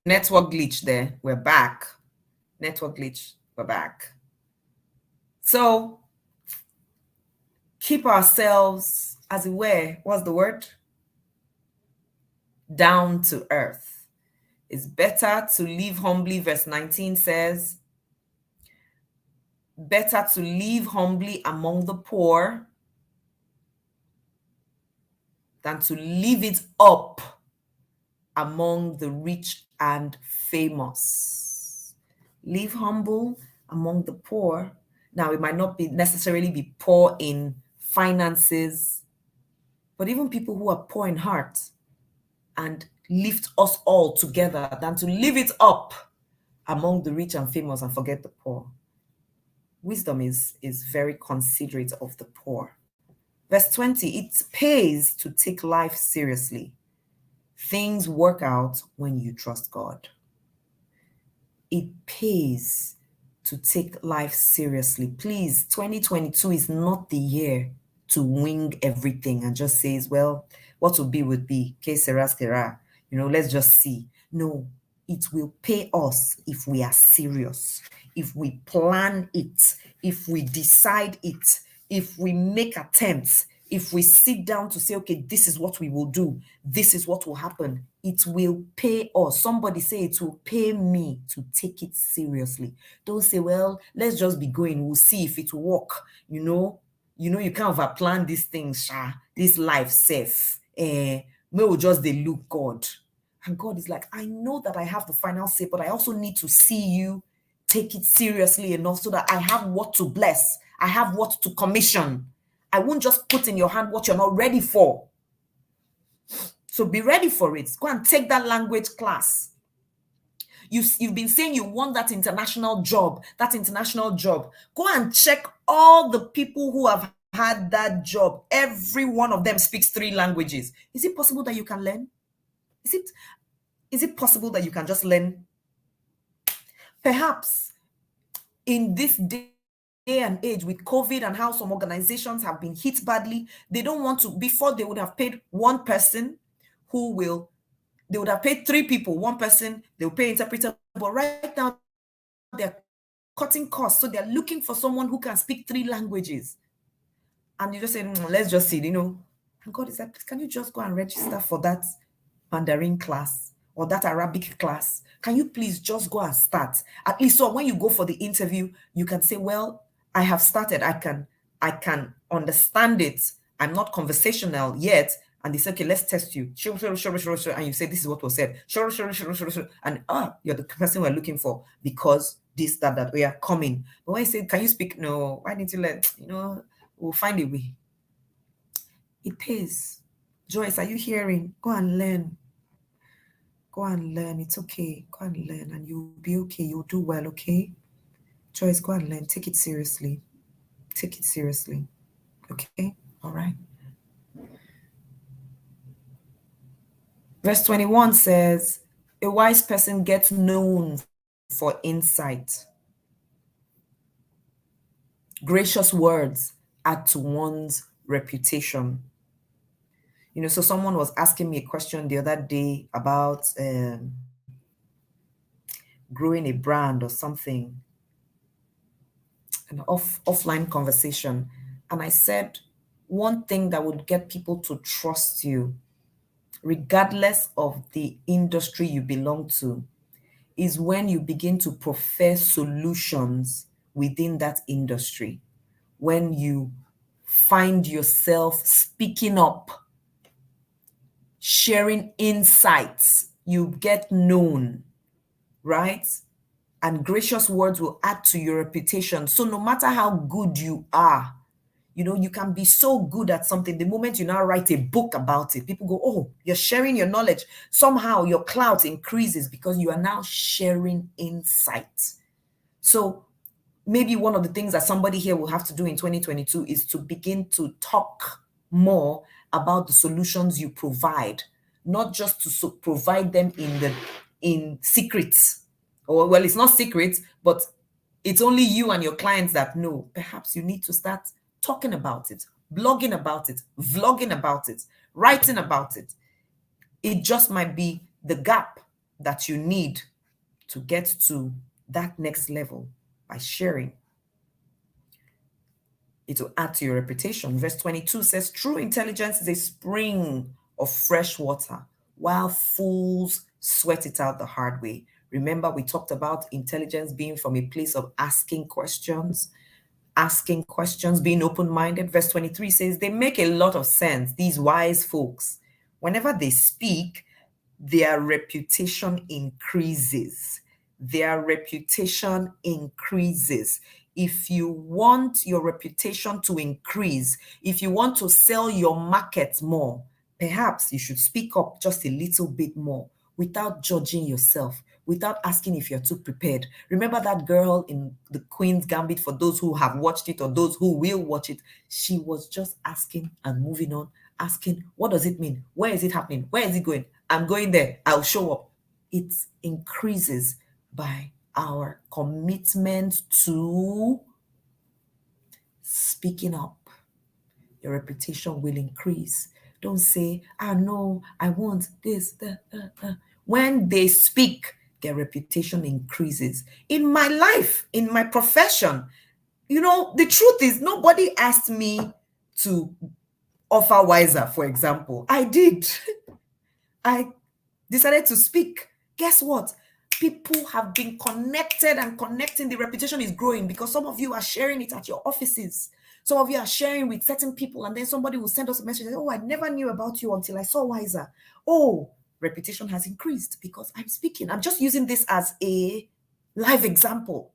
network glitch there. We're back. Network glitch. We're back. So keep ourselves, as it were, what's the word? Down to earth. It's better to live humbly, verse 19 says, better to live humbly among the poor than to live it up among the rich and famous. Live humble among the poor. Now, it might not be necessarily be poor in finances, but even people who are poor in heart, and lift us all together than to live it up among the rich and famous and forget the poor. Wisdom is very considerate of the poor. Verse 20, it pays to take life seriously. Things work out when you trust God. It pays to take life seriously. Please, 2022 is not the year to wing everything and just say, well, what will be would be. Que sera, sera. Let's just see. No, it will pay us if we are serious, if we plan it, if we decide it, if we make attempts, if we sit down to say, okay, this is what we will do, this is what will happen, it will pay us. Somebody say, it will pay me to take it seriously. Don't say, well, let's just be going, we'll see if it will work. You can't have planned these things, this life safe. May we just they look God. And God is like, I know that I have the final say, but I also need to see you take it seriously enough so that I have what to bless. I have what to commission. I won't just put in your hand what you're not ready for. So be ready for it. Go and take that language class. You've been saying you want that international job. Go and check all the people who have had that job. Every one of them speaks 3 languages. Is it possible that you can learn? Is it possible that you can just learn? Perhaps in this day and age with COVID and how some organizations have been hit badly, they don't want to, before they would have paid one person they would have paid 3 people, one person, they'll pay interpreter, but right now they're cutting costs. So they're looking for someone who can speak 3 languages. And you just say, let's just see, And God is like, can you just go and register for that Mandarin class or that Arabic class? Can you please just go and start? At least so when you go for the interview, you can say, well, I have started. I can understand it. I'm not conversational yet. And they say, okay, let's test you. Sure. And you say, this is what was said. Sure. And you're the person we're looking for because this, that, we are coming. But when you say, can you speak? No, why didn't you let, we'll find a way. It pays. Joyce, are you hearing? Go and learn. Go and learn. It's okay. Go and learn and you'll be okay. You'll do well, okay? Joyce, go and learn. Take it seriously. Take it seriously. Okay? All right. Verse 21 says, a wise person gets known for insight. Gracious words add to one's reputation. So someone was asking me a question the other day about growing a brand or something, an offline conversation. And I said, one thing that would get people to trust you, regardless of the industry you belong to, is when you begin to profess solutions within that industry. When you find yourself speaking up, sharing insights, you get known, right? And gracious words will add to your reputation. So no matter how good you are, you can be so good at something. The moment you now write a book about it, people go, oh, you're sharing your knowledge. Somehow your clout increases because you are now sharing insight. So maybe one of the things that somebody here will have to do in 2022 is to begin to talk more about the solutions you provide, not just to provide them in secret. Or, well, it's not secret, but it's only you and your clients that know. Perhaps you need to start talking about it, blogging about it, vlogging about it, writing about it. It just might be the gap that you need to get to that next level by sharing. It will add to your reputation. Verse 22 says, true intelligence is a spring of fresh water, while fools sweat it out the hard way. Remember, we talked about intelligence being from a place of asking questions, being open-minded. Verse 23 says, they make a lot of sense, these wise folks. Whenever they speak, their reputation increases. Their reputation increases. If you want your reputation to increase, if you want to sell your market more, perhaps you should speak up just a little bit more without judging yourself, without asking if you're too prepared. Remember that girl in The Queen's Gambit, for those who have watched it or those who will watch it, she was just asking and moving on, asking, what does it mean? Where is it happening? Where is it going? I'm going there. I'll show up. It increases by our commitment to speaking up. Your reputation will increase. Don't say, no, I want this. When they speak, their reputation increases. In my life, in my profession, the truth is nobody asked me to offer WISER, for example. I did. I decided to speak. Guess what? People have been connected and connecting. The reputation is growing because some of you are sharing it at your offices. Some of you are sharing with certain people, and then somebody will send us a message. Oh, I never knew about you until I saw WISER. Oh, reputation has increased because I'm speaking. I'm just using this as a live example.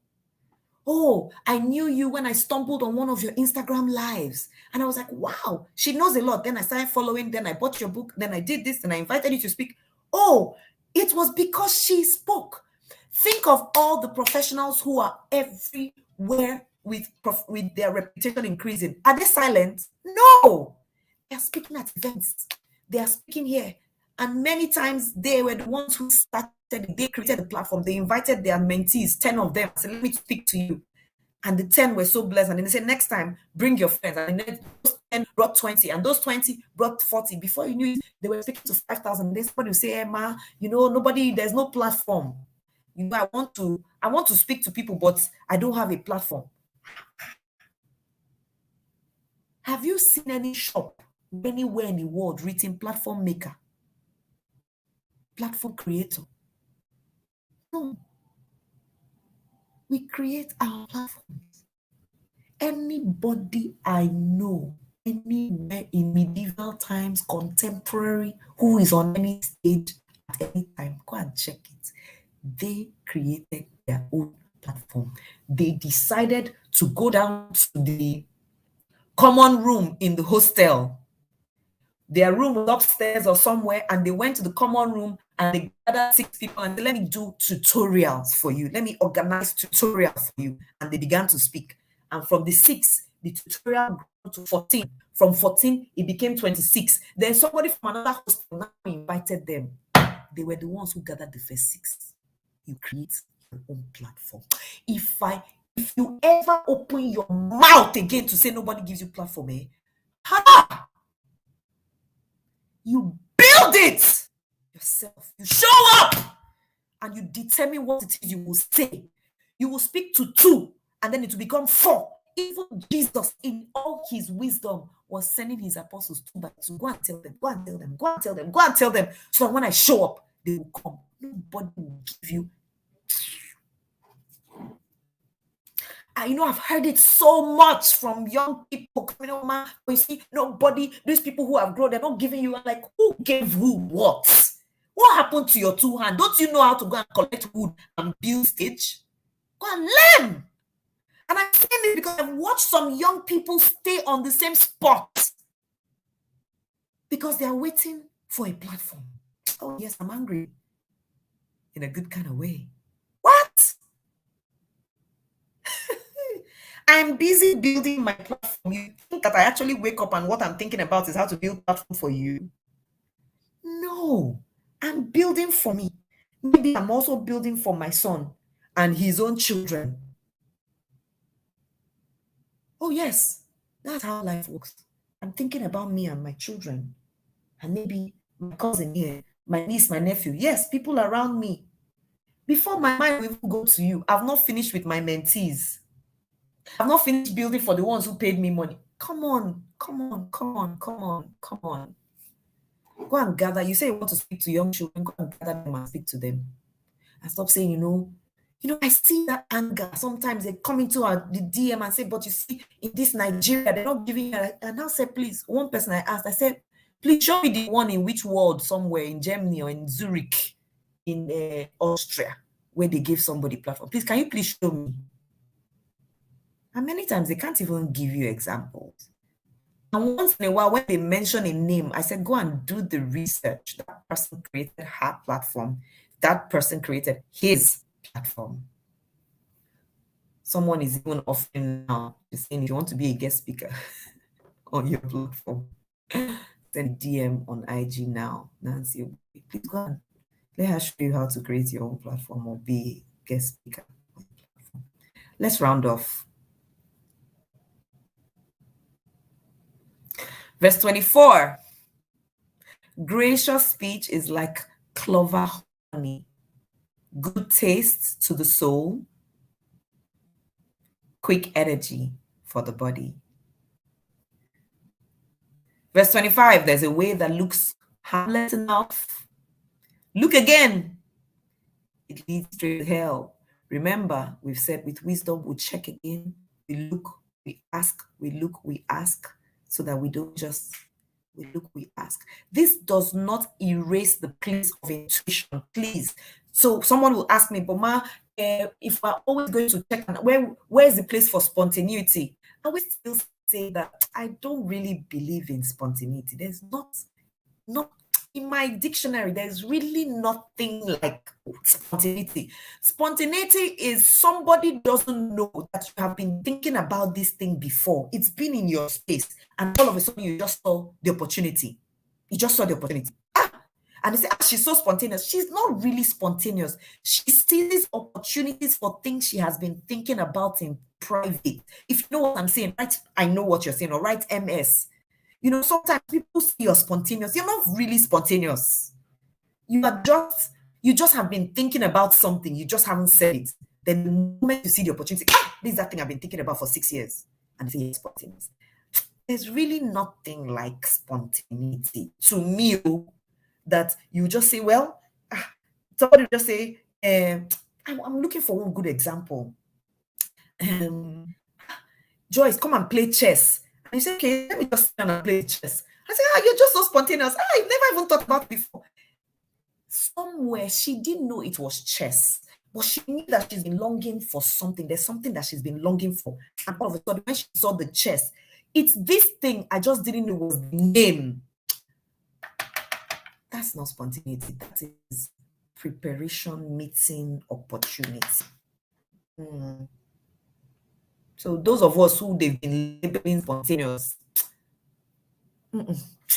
Oh, I knew you when I stumbled on one of your Instagram lives. And I was like, wow, she knows a lot. Then I started following. Then I bought your book. Then I did this and I invited you to speak. Oh, it was because she spoke. Think of all the professionals who are everywhere with their reputation increasing. Are they silent? No. They are speaking at events. They are speaking here. And many times they were the ones who started, they created the platform. They invited their mentees, 10 of them, said, let me speak to you. And the 10 were so blessed. And then they said, next time, bring your friends. And then those 10 brought 20, and those 20 brought 40. Before you knew it, they were speaking to 5,000. Then somebody would say, Emma, nobody, there's no platform. I want to speak to people, but I don't have a platform. Have you seen any shop anywhere in the world written platform maker, platform creator? No. We create our platforms. Anybody I know, anywhere in medieval times, contemporary, who is on any stage at any time, go and check it. They created their own platform. They decided to go down to the common room in the hostel. Their room was upstairs or somewhere, and they went to the common room and they gathered 6 people and said, let me do tutorials for you. Let me organize tutorials for you. And they began to speak. And from the 6, the tutorial grew to 14. From 14, it became 26. Then somebody from another hostel now invited them. They were the ones who gathered the first 6. You create your own platform. If you ever open your mouth again to say nobody gives you platform, you build it yourself. You show up and you determine what it is you will say. You will speak to 2 and then it will become 4. Even Jesus, in all his wisdom, was sending his apostles 2 by 2. Go and tell them, go and tell them, go and tell them, go and tell them. So that when I show up, they will come. Nobody will give you. I've heard it so much from young people coming on, man. You see, nobody, these people who have grown, they're not giving you. Like, who gave who what? What happened to your 2 hands? Don't you know how to go and collect wood and build stage? Go and learn. And I'm saying this because I've watched some young people stay on the same spot because they are waiting for a platform. Oh, yes, I'm angry in a good kind of way. What? I'm busy building my platform. You think that I actually wake up and what I'm thinking about is how to build a platform for you? No, I'm building for me. Maybe I'm also building for my son and his own children. Oh, yes, that's how life works. I'm thinking about me and my children, and maybe my cousin here, my niece, my nephew. Yes, people around me. Before my mind will even go to you, I've not finished with my mentees. I've not finished building for the ones who paid me money. Come on, come on, come on, come on, come on. Go and gather. You say you want to speak to young children, go and gather them and speak to them. And stop saying, I see that anger. Sometimes they come into the DM and say, but you see, in this Nigeria, they're not giving you. And I said, please, one person I asked, I said, please show me the one in which world, somewhere in Germany or in Zurich, in Austria, where they gave somebody platform. Please, can you please show me? And many times they can't even give you examples. And once in a while, when they mention a name, I said, go and do the research. That person created her platform. That person created his platform. Someone is even offering now, saying, if you want to be a guest speaker on your platform, send DM on IG now. Nancy, please go and let her show you how to create your own platform or be a guest speaker on your platform. Let's round off. Verse 24. Gracious speech is like clover honey, good taste to the soul, quick energy for the body. Verse 25, there's a way that looks harmless enough. Look again. It leads straight to hell. Remember, we've said with wisdom, we check again. We look, we ask, we look, we ask, so that we don't just, we look, we ask. This does not erase the place of intuition, please. So someone will ask me, but Ma, if we're always going to check, where's the place for spontaneity? I will still say that I don't really believe in spontaneity. There's not in my dictionary, there's really nothing like spontaneity. Spontaneity is somebody doesn't know that you have been thinking about this thing before. It's been in your space, and all of a sudden you just saw the opportunity. You just saw the opportunity. And they say, she's so spontaneous. She's not really spontaneous. She sees opportunities for things she has been thinking about in private. If you know what I'm saying, right? I know what you're saying, or write MS. Sometimes people see you're spontaneous. You're not really spontaneous. You are just You just have been thinking about something, you just haven't said it. Then the moment you see the opportunity, this is that thing I've been thinking about for 6 years. And say, yes, spontaneous. There's really nothing like spontaneity to me, that you just say, well, somebody just say, I'm looking for one good example. Joyce, come and play chess. And you say, okay, let me just sit down and play chess. I say, you're just so spontaneous. I've never even thought about it before. Somewhere she didn't know it was chess, but she knew that she's been longing for something. There's something that she's been longing for. And all of a sudden, when she saw the chess, it's this thing I just didn't know was the name. That's not spontaneity. That is preparation, meeting, opportunity. So those of us who they've been labeling spontaneous,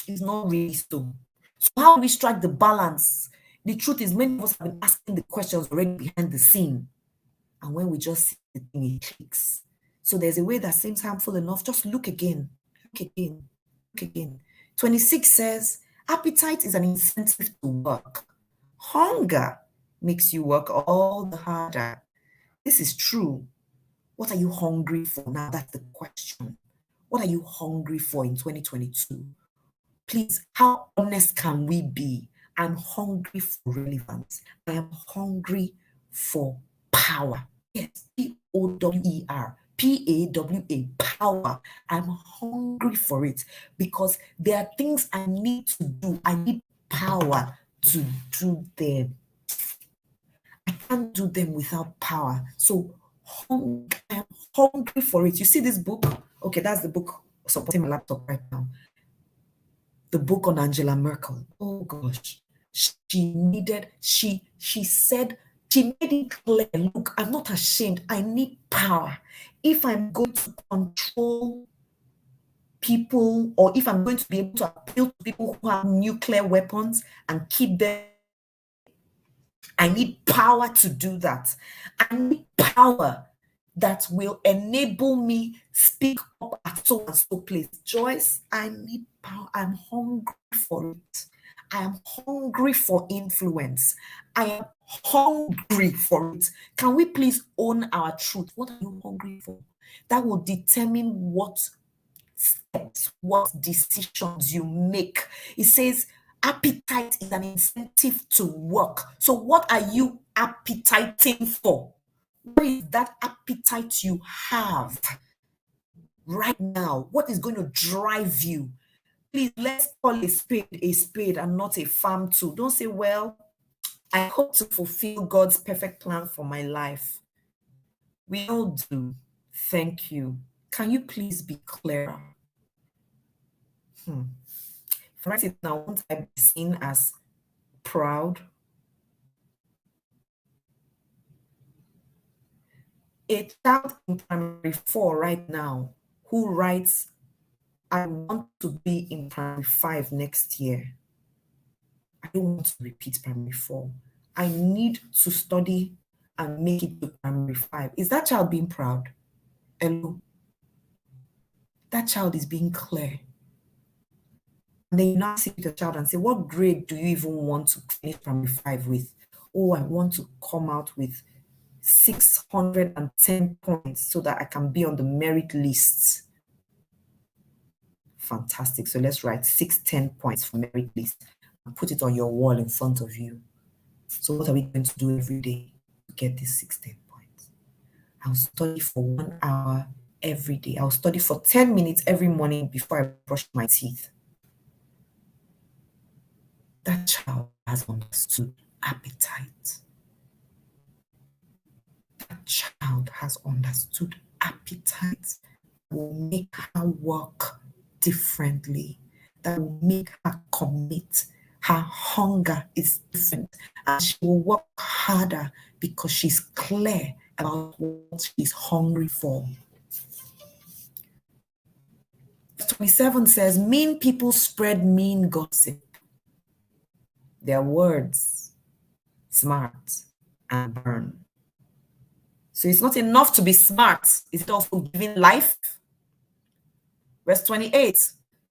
it's not really so. So how do we strike the balance? The truth is, many of us have been asking the questions already behind the scene. And when we just see the thing, it clicks. So there's a way that seems harmful enough. Just look again. Look again. Look again. 26 says, appetite is an incentive to work. Hunger makes you work all the harder. This is true. What are you hungry for now? That's the question. What are you hungry for in 2022? Please, how honest can we be? I'm hungry for relevance. I am hungry for power. Yes, Power. P-A-W-A, power. I'm hungry for it because there are things I need to do. I need power to do them. I can't do them without power. So I'm hungry for it. You see this book? Okay, that's the book supporting my laptop right now. The book on Angela Merkel. Oh gosh. She said, she made it clear, look, I'm not ashamed. I need power. If I'm going to control people, or if I'm going to be able to appeal to people who have nuclear weapons and keep them, I need power to do that. I need power that will enable me speak up at so and so place. Joyce, I need power. I'm hungry for it. I am hungry for influence. I am hungry for it. Can we please own our truth? What are you hungry for? That will determine what steps, what decisions you make. It says appetite is an incentive to work. So what are you appetiting for? What is that appetite you have right now? What is going to drive you? Please, let's call a spade and not a farm tool. Don't say, well, I hope to fulfill God's perfect plan for my life. We all do. Thank you. Can you please be clearer? For it now, won't I be seen as proud? A child in primary 4 right now who writes, I want to be in primary 5 next year. I don't want to repeat primary 4. I need to study and make it to primary 5. Is that child being proud? Hello? That child is being clear. And then you now sit with your child and say, what grade do you even want to finish primary 5 with? Oh, I want to come out with 610 points so that I can be on the merit list. Fantastic. So let's write 610 points for merit list and put it on your wall in front of you. So what are we going to do every day to get these 610 points? I'll study for 1 hour every day. I'll study for 10 minutes every morning before I brush my teeth. That child has understood appetite. That child has understood appetite will make her work differently, that will make her commit. Her hunger is different, and she will work harder because she's clear about what she's hungry for. 27 says, mean people spread mean gossip. Their words, smart and burn. So it's not enough to be smart. Is it also giving life? Verse 28,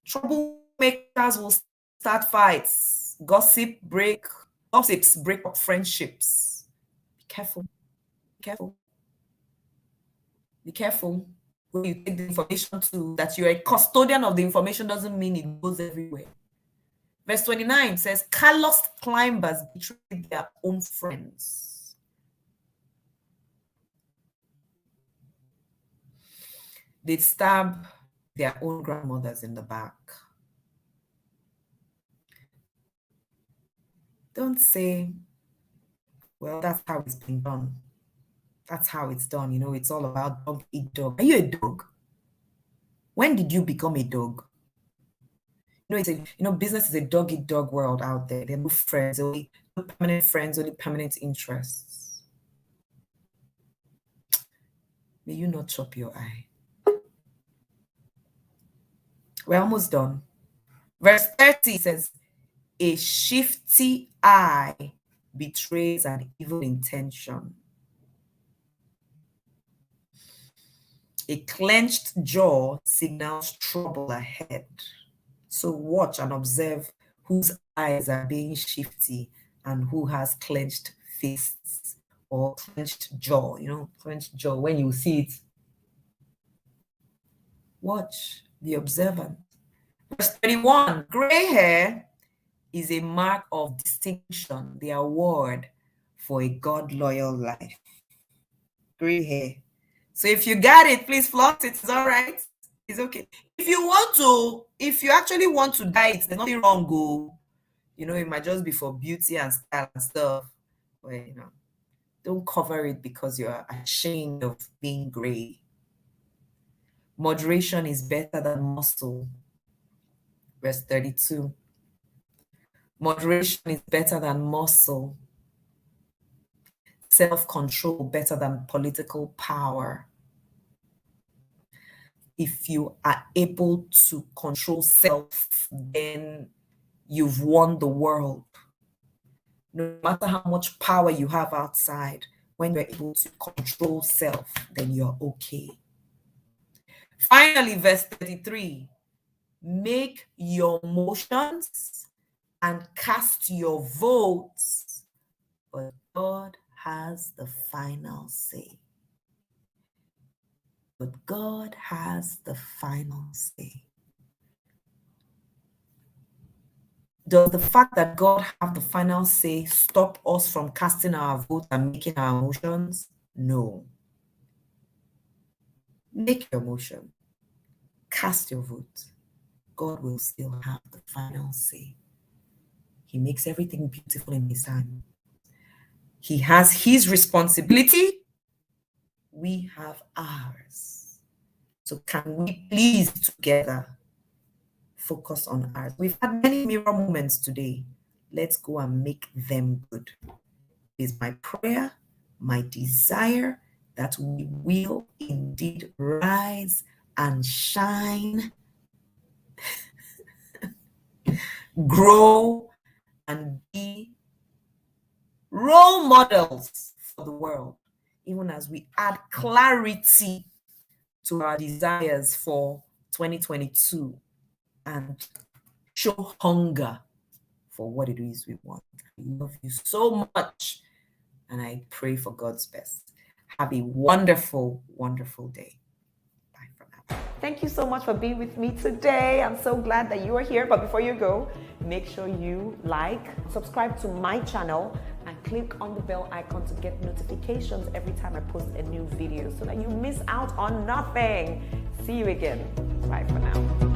troublemakers will start fights, gossip, break Gossips break up friendships. Be careful. Be careful. Be careful. When you take the information to that you're a custodian of the information doesn't mean it goes everywhere. Verse 29 says, callous climbers betray their own friends. They stab their own grandmothers in the back. Don't say, well, that's how it's been done. That's how it's done. It's all about dog eat dog. Are you a dog? When did you become a dog? Business is a dog eat dog world out there. There are no friends, only permanent friends, only permanent interests. May you not chop your eye. We're almost done. Verse 30 says, a shifty eye betrays an evil intention. A clenched jaw signals trouble ahead. So watch and observe whose eyes are being shifty and who has clenched fists or clenched jaw. Clenched jaw, when you see it, watch, be observant. Verse 31, gray hair is a mark of distinction, the award for a God-loyal life. Gray hair. So if you got it, please flaunt it. It's all right. It's okay. If you actually want to dye it, there's nothing wrong. Go. It might just be for beauty and style and stuff. But, don't cover it because you're ashamed of being gray. Moderation is better than muscle. Verse 32. Moderation is better than muscle. Self-control better than political power. If you are able to control self, then you've won the world. No matter how much power you have outside, when you're able to control self, then you're okay. Finally, verse 33, make your motions and cast your votes, but God has the final say. But God has the final say. Does the fact that God has the final say stop us from casting our votes and making our motions? No. Make your motion. Cast your vote. God will still have the final say. He makes everything beautiful in His time. He has His responsibility. We have ours. So can we please together focus on ours? We've had many mirror moments today. Let's go and make them good. It is my prayer, my desire that we will indeed rise and shine, grow, and be role models for the world, even as we add clarity to our desires for 2022 and show hunger for what it is we want. I love you so much, and I pray for God's best. Have a wonderful, wonderful day. Bye for now. Thank you so much for being with me today. I'm so glad that you are here. But before you go, make sure you subscribe to my channel, and click on the bell icon to get notifications every time I post a new video so that you miss out on nothing. See you again. Bye for now.